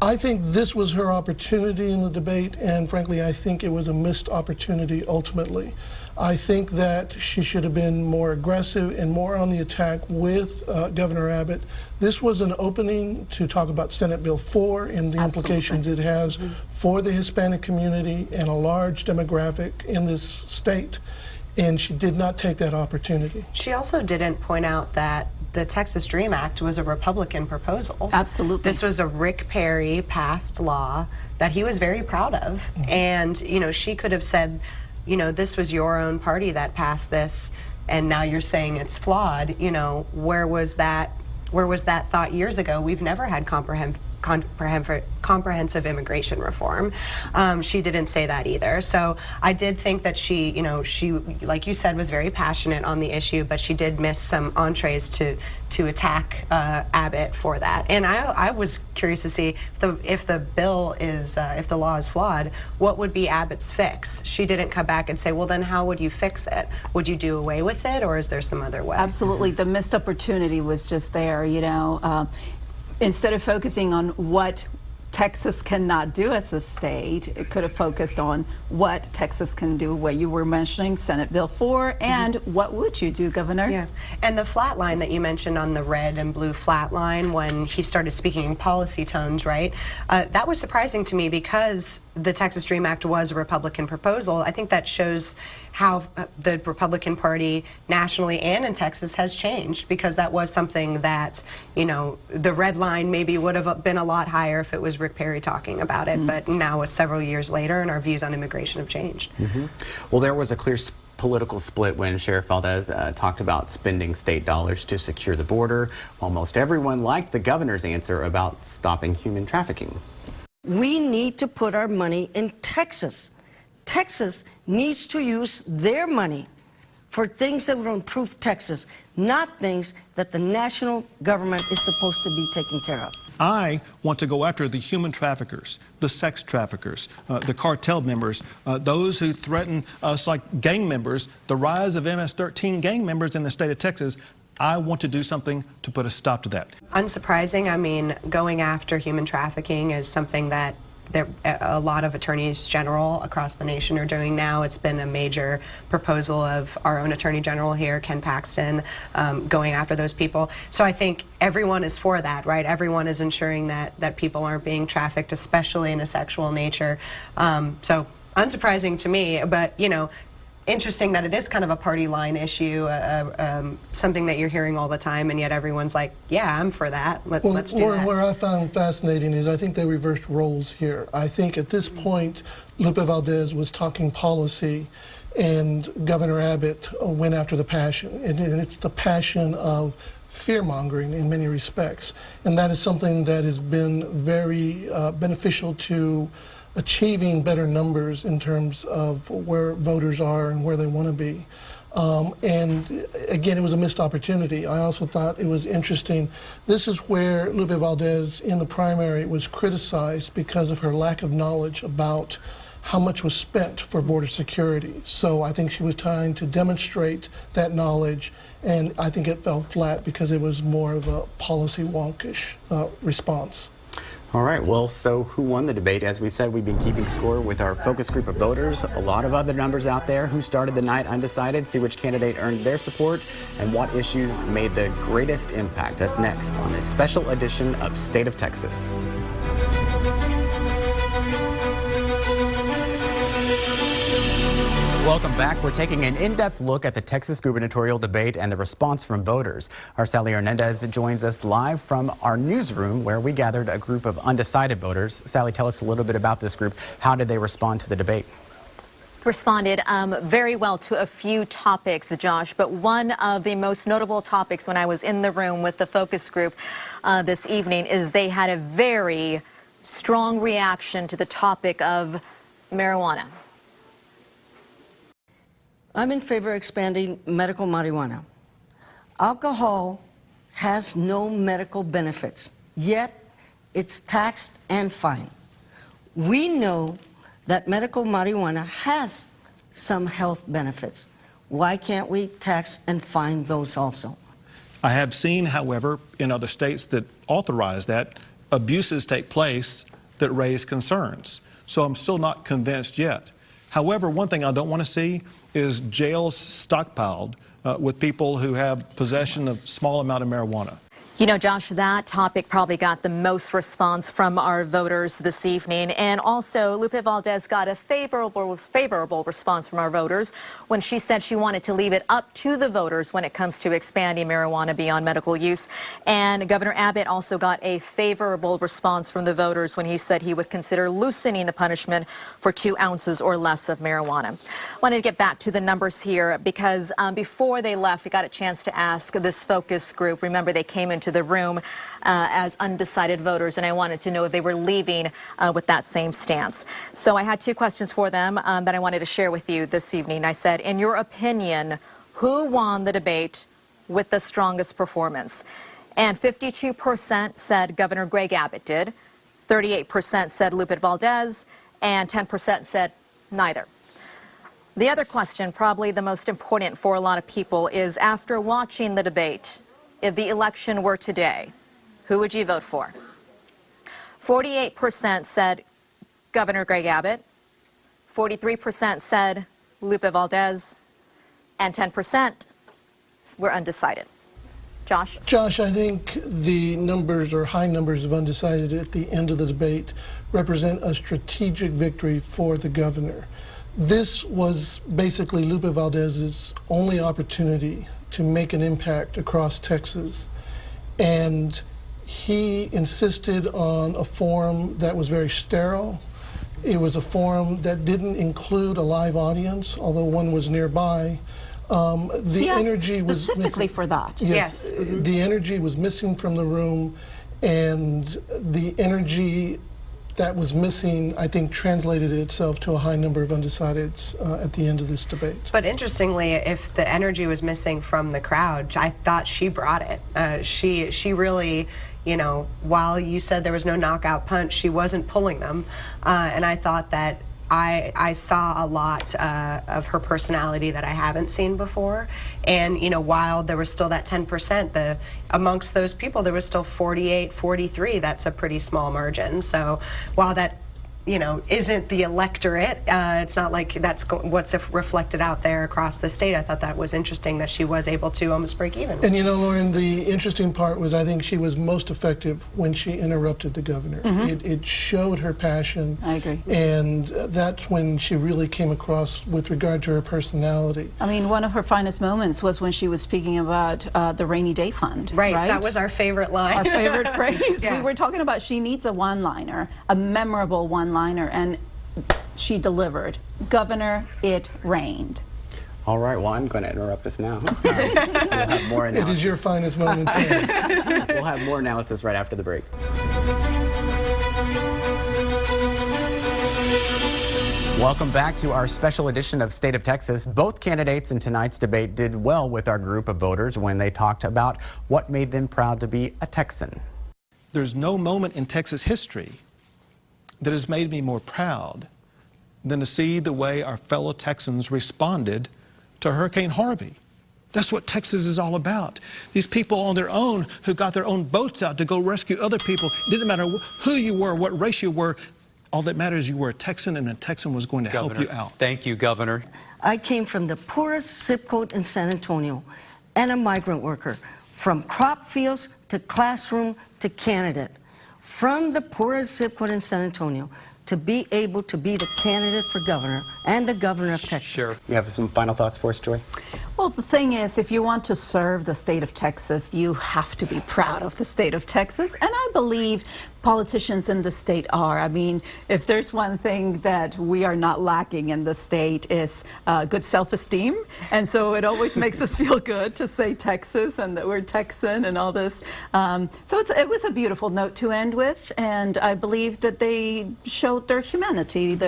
I think this was her opportunity in the debate, and frankly, I think it was a missed opportunity ultimately. I think that she should have been more aggressive and more on the attack with Governor Abbott. This was an opening to talk about Senate Bill 4 and the implications it has for the Hispanic community and a large demographic in this state. And she did not take that opportunity. She also didn't point out that the Texas DREAM Act was a Republican proposal. Absolutely. This was a Rick Perry passed law that he was very proud of. And, you know, she could have said, you know, this was your own party that passed this, and now you're saying it's flawed. You know, where was that thought years ago? We've never had comprehensive immigration reform. She didn't say that either. So I did think that she, you know, she, like you said, was very passionate on the issue, but she did miss some entrees to attack Abbott for that. And I was curious to see if the bill is, if the law is flawed, what would be Abbott's fix? She didn't come back and say, well, then how would you fix it? Would you do away with it, or is there some other way? Absolutely. The missed opportunity was just there, you know. Instead of focusing on what Texas cannot do as a state, it could have focused on what Texas can do, what you were mentioning, Senate Bill 4, and what would you do, Governor? Yeah, and the flat line that you mentioned on the red and blue flat line when he started speaking in policy tones, right? That was surprising to me because the Texas DREAM Act was a Republican proposal. I think that shows how the Republican Party nationally and in Texas has changed, because that was something that, you know, the red line maybe would have been a lot higher if it was Rick Perry talking about it, but now it's several years later and our views on immigration have changed. Well, there was a clear political split when Sheriff Valdez talked about spending state dollars to secure the border, while most everyone liked the governor's answer about stopping human trafficking. We need to put our money in Texas. Texas needs to use their money for things that will improve Texas, not things that the national government is supposed to be taking care of. I want to go after the human traffickers, the sex traffickers, the cartel members, those who threaten us like gang members, the rise of MS-13 gang members in the state of Texas. I want to do something to put a stop to that. Unsurprising. I mean, going after human trafficking is something that a lot of attorneys general across the nation are doing now. It's been a major proposal of our own attorney general here, Ken Paxton, going after those people. So I think everyone is for that, right? Everyone is ensuring that people aren't being trafficked, especially in a sexual nature. So unsurprising to me, but, you know, interesting that it is kind of a party line issue, something that you're hearing all the time, and yet everyone's like, yeah, I'm for that. Let's do that. Where I found fascinating is I think they reversed roles here. I think at this point, Lupe Valdez was talking policy, and Governor Abbott went after the passion. And it's the passion of fear-mongering in many respects. And that is something that has been very beneficial to achieving better numbers in terms of where voters are and where they want to be. And again, it was a missed opportunity. I also thought it was interesting. This is where Lupe Valdez in the primary was criticized because of her lack of knowledge about how much was spent for border security. So I think she was trying to demonstrate that knowledge, and I think it fell flat because it was more of a policy wonkish response. All right, well, so who won the debate? As we said, we've been keeping score with our focus group of voters. A lot of other numbers out there. Who started the night undecided? See which candidate earned their support and what issues made the greatest impact. That's next on this special edition of State of Texas. Welcome back. We're taking an in-depth look at the Texas gubernatorial debate and the response from voters. Our Sally Hernandez joins us live from our newsroom where we gathered a group of undecided voters. Sally, tell us a little bit about this group. How did they respond to the debate? Responded very well to a few topics, Josh, but one of the most notable topics when I was in the room with the focus group this evening is they had a very strong reaction to the topic of marijuana. I'm in favor of expanding medical marijuana. Alcohol has no medical benefits, yet it's taxed and fined. We know that medical marijuana has some health benefits. Why can't we tax and fine those also? I have seen, however, in other states that authorize that, abuses take place that raise concerns. So I'm still not convinced yet. However, one thing I don't want to see is jails stockpiled with people who have possession of small amount of marijuana. You know, Josh, that topic probably got the most response from our voters this evening. And also, Lupe Valdez got a favorable response from our voters when she said she wanted to leave it up to the voters when it comes to expanding marijuana beyond medical use. And Governor Abbott also got a favorable response from the voters when he said he would consider loosening the punishment for 2 ounces or less of marijuana. Wanted to get back to the numbers here because before they left, we got a chance to ask this focus group. Remember, they came into the room as undecided voters, and I wanted to know if they were leaving with that same stance. So I had 2 questions for them that I wanted to share with you this evening. I said, in your opinion, who won the debate with the strongest performance? And 52% said Governor Greg Abbott did, 38% said Lupe Valdez, and 10% said neither. The other question, probably the most important for a lot of people, is after watching the debate, if the election were today, who would you vote for? 48% said Governor Greg Abbott, 43% said Lupe Valdez, and 10% were undecided. Josh? Josh, I think the numbers or high numbers of undecided at the end of the debate represent a strategic victory for the governor. This was basically Lupe Valdez's only opportunity to make an impact across Texas. And he insisted on a forum that was very sterile. It was a forum that didn't include a live audience, although one was nearby. The energy was specifically for that. Yes, the energy was missing from the room, and the energy that was missing, I think, translated itself to a high number of undecideds at the end of this debate. But interestingly, if the energy was missing from the crowd, I thought she brought it. She really, you know, while you said there was no knockout punch, she wasn't pulling them. And I thought that I saw a lot of her personality that I haven't seen before. And, you know, while there was still that 10%, amongst those people, there was still 48, 43. That's a pretty small margin. So while that, you know, isn't the electorate, it's not like that's what's reflected out there across the state. I thought that was interesting that she was able to almost break even. And you know, Lauren, the interesting part was I think she was most effective when she interrupted the governor. It showed her passion. I agree. And that's when she really came across with regard to her personality. I mean, one of her finest moments was when she was speaking about the rainy day fund. Right, that was our favorite line. Our favorite phrase. Yeah. We were talking about she needs a one-liner, a memorable one-liner, and she delivered. Governor, it rained. All right, well, I'm going to interrupt us now. We'll have more analysis. It is your finest moment. We'll have more analysis right after the break. Welcome back to our special edition of State of Texas. Both candidates in tonight's debate did well with our group of voters when they talked about what made them proud to be a Texan. There's no moment in Texas history that has made me more proud than to see the way our fellow Texans responded to Hurricane Harvey. That's what Texas is all about. These people on their own who got their own boats out to go rescue other people. It didn't matter who you were, what race you were. All that matters is you were a Texan, and a Texan was going to help you out. Thank you, Governor. I came from the poorest zip code in San Antonio and a migrant worker, from crop fields to classroom to candidate. From the poorest zip code in San Antonio to be able to be the candidate for governor and the governor of Texas. Sure. You have some final thoughts for us, Joy? Well, Well, the thing is, if you want to serve the state of Texas, you have to be proud of the state of Texas. And I believe politicians in the state are. I mean, if there's one thing that we are not lacking in the state is good self-esteem. And so it always makes us feel good to say Texas and that we're Texan and all this. So it was a beautiful note to end with. And I believe that they showed their humanity,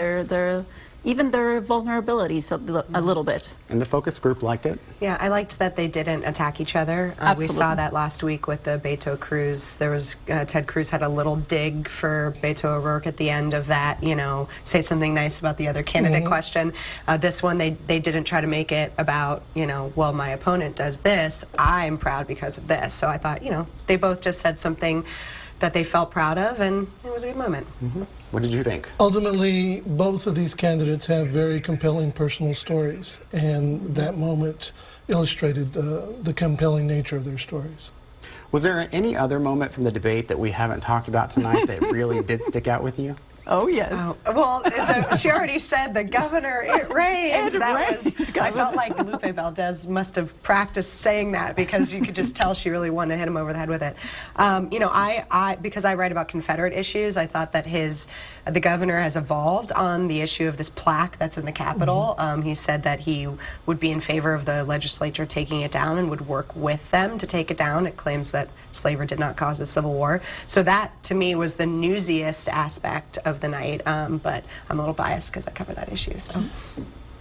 even their vulnerabilities a little bit. And the focus group liked it? Yeah, I liked that they didn't attack each other. We saw that last week with the Beto Cruz. There was, Ted Cruz had a little dig for Beto O'Rourke at the end of that, you know, say something nice about the other candidate question. This one, they didn't try to make it about, you know, well, my opponent does this, I'm proud because of this. So I thought, you know, they both just said something that they felt proud of, and it was a good moment. What did you think? Ultimately, both of these candidates have very compelling personal stories, and that moment illustrated the compelling nature of their stories. Was there any other moment from the debate that we haven't talked about tonight that really did stick out with you? Oh, yes. Well, she already said the governor, it rained. I felt like Lupe Valdez must have practiced saying that because you could just tell she really wanted to hit him over the head with it. You know, because I write about Confederate issues, I thought that the governor has evolved on the issue of this plaque that's in the Capitol. He said that he would be in favor of the legislature taking it down and would work with them to take it down. It claims that slavery did not cause the Civil War. So that, to me, was the newsiest aspect of the night, but I'm a little biased because I cover that issue. So.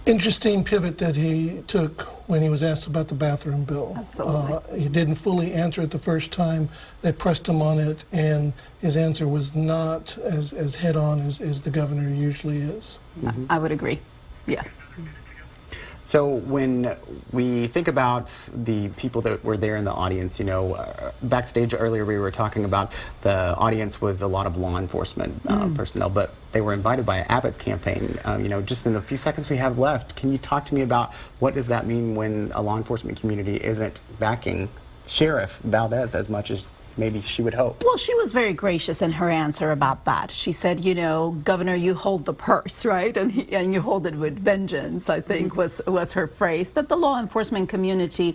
Interesting pivot that he took when he was asked about the bathroom bill. Absolutely. He didn't fully answer it the first time. They pressed him on it, and his answer was not as head-on as the governor usually is. I would agree. Yeah. So when we think about the people that were there in the audience, you know, backstage earlier we were talking about the audience was a lot of law enforcement personnel, but they were invited by Abbott's campaign. You know, just in the few seconds we have left, can you talk to me about what does that mean when a law enforcement community isn't backing Sheriff Valdez as much as maybe she would hope? Well, she was very gracious in her answer about that. She said, you know, Governor, you hold the purse, right? And you hold it with vengeance, I think was her phrase, that the law enforcement community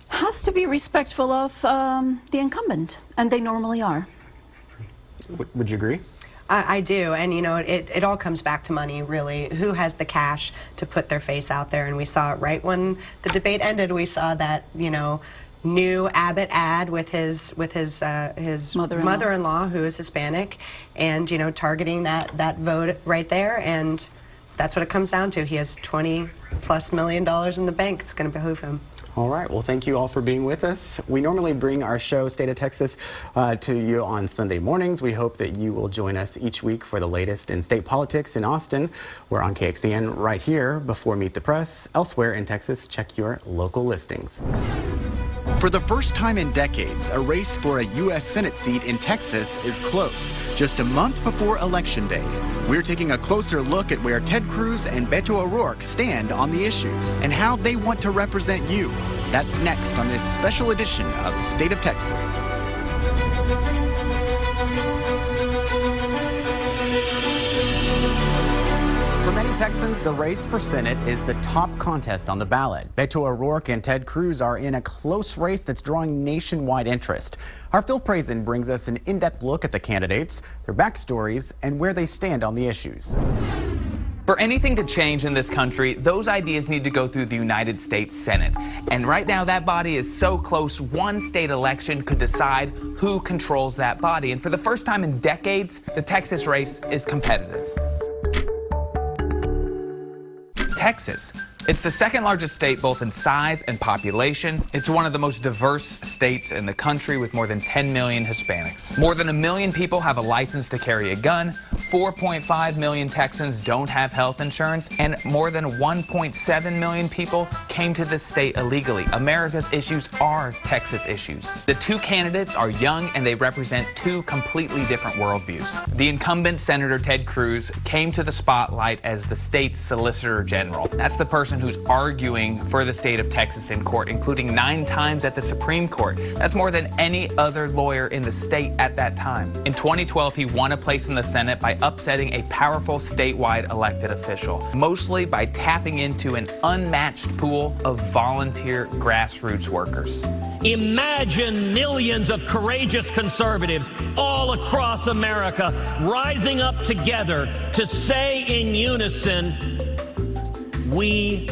has to be respectful of the incumbent, and they normally are. Would you agree? I do, and you know, it all comes back to money, really. Who has the cash to put their face out there? And we saw it right when the debate ended. We saw that, you know, new Abbott ad with his mother-in-law who is Hispanic, and you know, targeting that vote right there, and that's what it comes down to. He has $20+ million in the bank. It's going to behoove him. All right. Well, thank you all for being with us. We normally bring our show, State of Texas, to you on Sunday mornings. We hope that you will join us each week for the latest in state politics in Austin. We're on KXAN right here before Meet the Press. Elsewhere in Texas, check your local listings. For the first time in decades, a race for a U.S. Senate seat in Texas is close, just a month before Election Day. We're taking a closer look at where Ted Cruz and Beto O'Rourke stand on the issues and how they want to represent you. That's next on this special edition of State of Texas. For many Texans, the race for Senate is the top contest on the ballot. Beto O'Rourke and Ted Cruz are in a close race that's drawing nationwide interest. Our Phil Prazen brings us an in-depth look at the candidates, their backstories, and where they stand on the issues. For anything to change in this country, those ideas need to go through the United States Senate. And right now, that body is so close, one state election could decide who controls that body. And for the first time in decades, the Texas race is competitive. Texas. It's the second largest state both in size and population. It's one of the most diverse states in the country with more than 10 million Hispanics. More than 1 million people have a license to carry a gun. 4.5 million Texans don't have health insurance, and more than 1.7 million people came to this state illegally. America's issues are Texas issues. The two candidates are young and they represent two completely different worldviews. The incumbent Senator Ted Cruz came to the spotlight as the state's Solicitor General. That's the person who's arguing for the state of Texas in court, including 9 times at the Supreme Court. That's more than any other lawyer in the state at that time. In 2012, he won a place in the Senate by upsetting a powerful statewide elected official, mostly by tapping into an unmatched pool full of volunteer grassroots workers. Imagine millions of courageous conservatives all across America rising up together to say in unison, we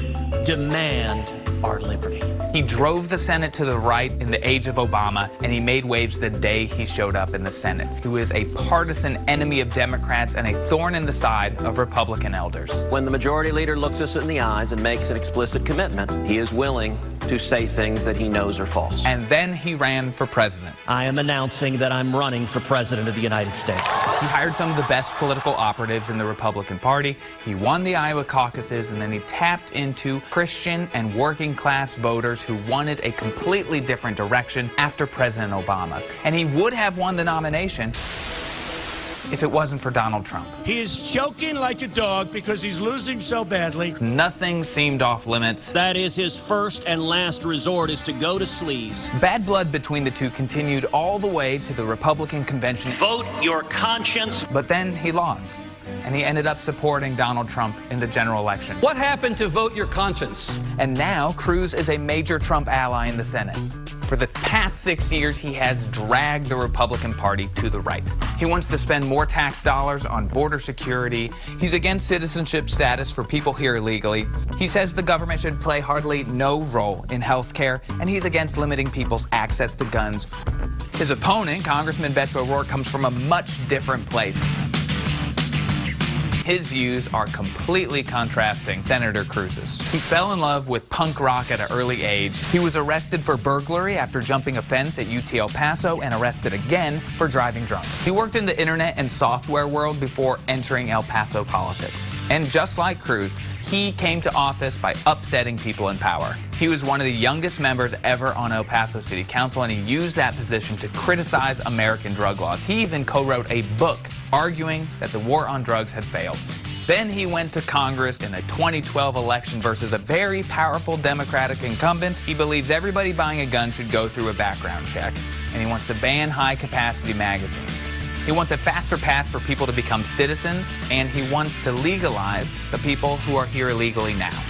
demand our liberty. He drove the Senate to the right in the age of Obama, and he made waves the day he showed up in the Senate. He was a partisan enemy of Democrats and a thorn in the side of Republican elders. When the majority leader looks us in the eyes and makes an explicit commitment, he is willing to say things that he knows are false. And then he ran for president. I am announcing that I'm running for president of the United States. He hired some of the best political operatives in the Republican Party. He won the Iowa caucuses, and then he tapped into Christian and working class voters who wanted a completely different direction after President Obama. And he would have won the nomination if it wasn't for Donald Trump. He is choking like a dog because he's losing so badly. Nothing seemed off limits. That is his first and last resort, is to go to sleaze. Bad blood between the two continued all the way to the Republican convention. Vote your conscience. But then he lost, and he ended up supporting Donald Trump in the general election. What happened to vote your conscience? And now Cruz is a major Trump ally in the Senate. For the past 6 years, he has dragged the Republican Party to the right. He wants to spend more tax dollars on border security. He's against citizenship status for people here illegally. He says the government should play hardly no role in health care, and he's against limiting people's access to guns. His opponent, Congressman Beto O'Rourke, comes from a much different place. His views are completely contrasting Senator Cruz's. He fell in love with punk rock at an early age. He was arrested for burglary after jumping a fence at UT El Paso and arrested again for driving drunk. He worked in the internet and software world before entering El Paso politics. And just like Cruz, he came to office by upsetting people in power. He was one of the youngest members ever on El Paso City Council, and he used that position to criticize American drug laws. He even co-wrote a book arguing that the war on drugs had failed. Then he went to Congress in a 2012 election versus a very powerful Democratic incumbent. He believes everybody buying a gun should go through a background check, and he wants to ban high-capacity magazines. He wants a faster path for people to become citizens, and he wants to legalize the people who are here illegally now.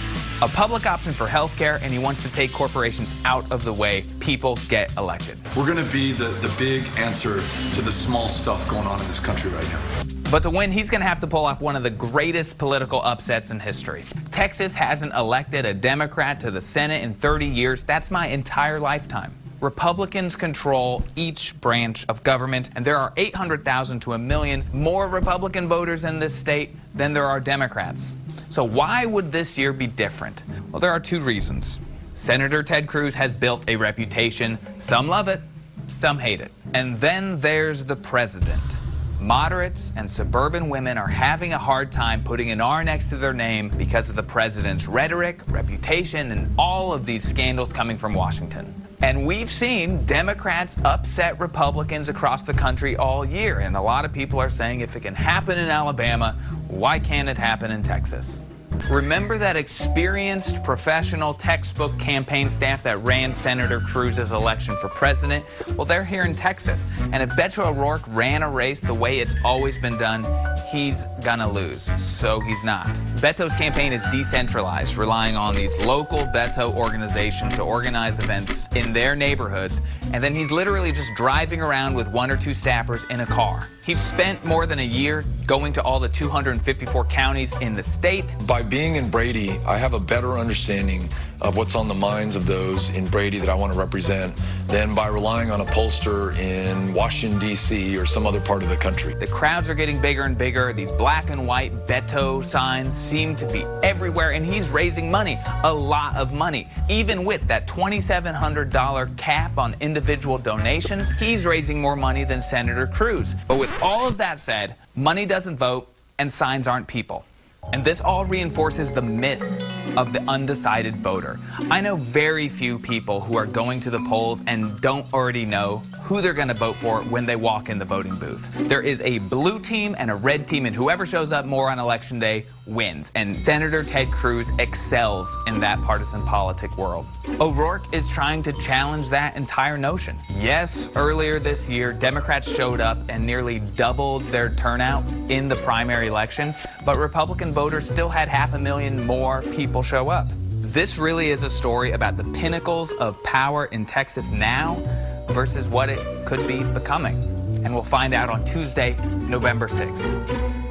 A public option for health care, and he wants to take corporations out of the way people get elected. We're going to be the big answer to the small stuff going on in this country right now. But to win, he's going to have to pull off one of the greatest political upsets in history. Texas hasn't elected a Democrat to the Senate in 30 years. That's my entire lifetime. Republicans control each branch of government, and there are 800,000 to 1 million more Republican voters in this state than there are Democrats. So why would this year be different? Well, there are two reasons. Senator Ted Cruz has built a reputation. Some love it, some hate it. And then there's the president. Moderates and suburban women are having a hard time putting an R next to their name because of the president's rhetoric, reputation, and all of these scandals coming from Washington. And we've seen Democrats upset Republicans across the country all year. And a lot of people are saying if it can happen in Alabama, why can't it happen in Texas? Remember that experienced professional textbook campaign staff that ran Senator Cruz's election for president? Well, they're here in Texas. And if Beto O'Rourke ran a race the way it's always been done, he's gonna lose. So he's not. Beto's campaign is decentralized, relying on these local Beto organizations to organize events in their neighborhoods. And then he's literally just driving around with 1 or 2 staffers in a car. He's spent more than a year going to all the 254 counties in the state. By being in Brady, I have a better understanding of what's on the minds of those in Brady that I want to represent than by relying on a pollster in Washington, D.C. or some other part of the country. The crowds are getting bigger and bigger. These black and white Beto signs seem to be everywhere, and he's raising money, a lot of money. Even with that $2,700 cap on individual donations, he's raising more money than Senator Cruz. But with all of that said, money doesn't vote and signs aren't people. And this all reinforces the myth of the undecided voter. I know very few people who are going to the polls and don't already know who they're going to vote for when they walk in the voting booth. There is a blue team and a red team, and whoever shows up more on election day wins. And Senator Ted Cruz excels in that partisan politic world. O'Rourke is trying to challenge that entire notion. Yes, earlier this year, Democrats showed up and nearly doubled their turnout in the primary election, but Republican voters still had 500,000 more people show up. This really is a story about the pinnacles of power in Texas now versus what it could be becoming. And we'll find out on Tuesday, November 6th.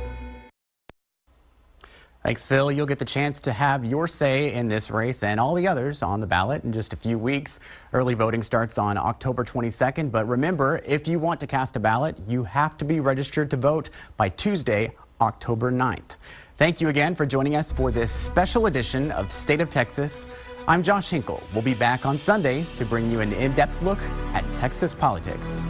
Thanks, Phil. You'll get the chance to have your say in this race and all the others on the ballot in just a few weeks. Early voting starts on October 22nd, but remember, if you want to cast a ballot, you have to be registered to vote by Tuesday, October 9th. Thank you again for joining us for this special edition of State of Texas. I'm Josh Hinkle. We'll be back on Sunday to bring you an in-depth look at Texas politics.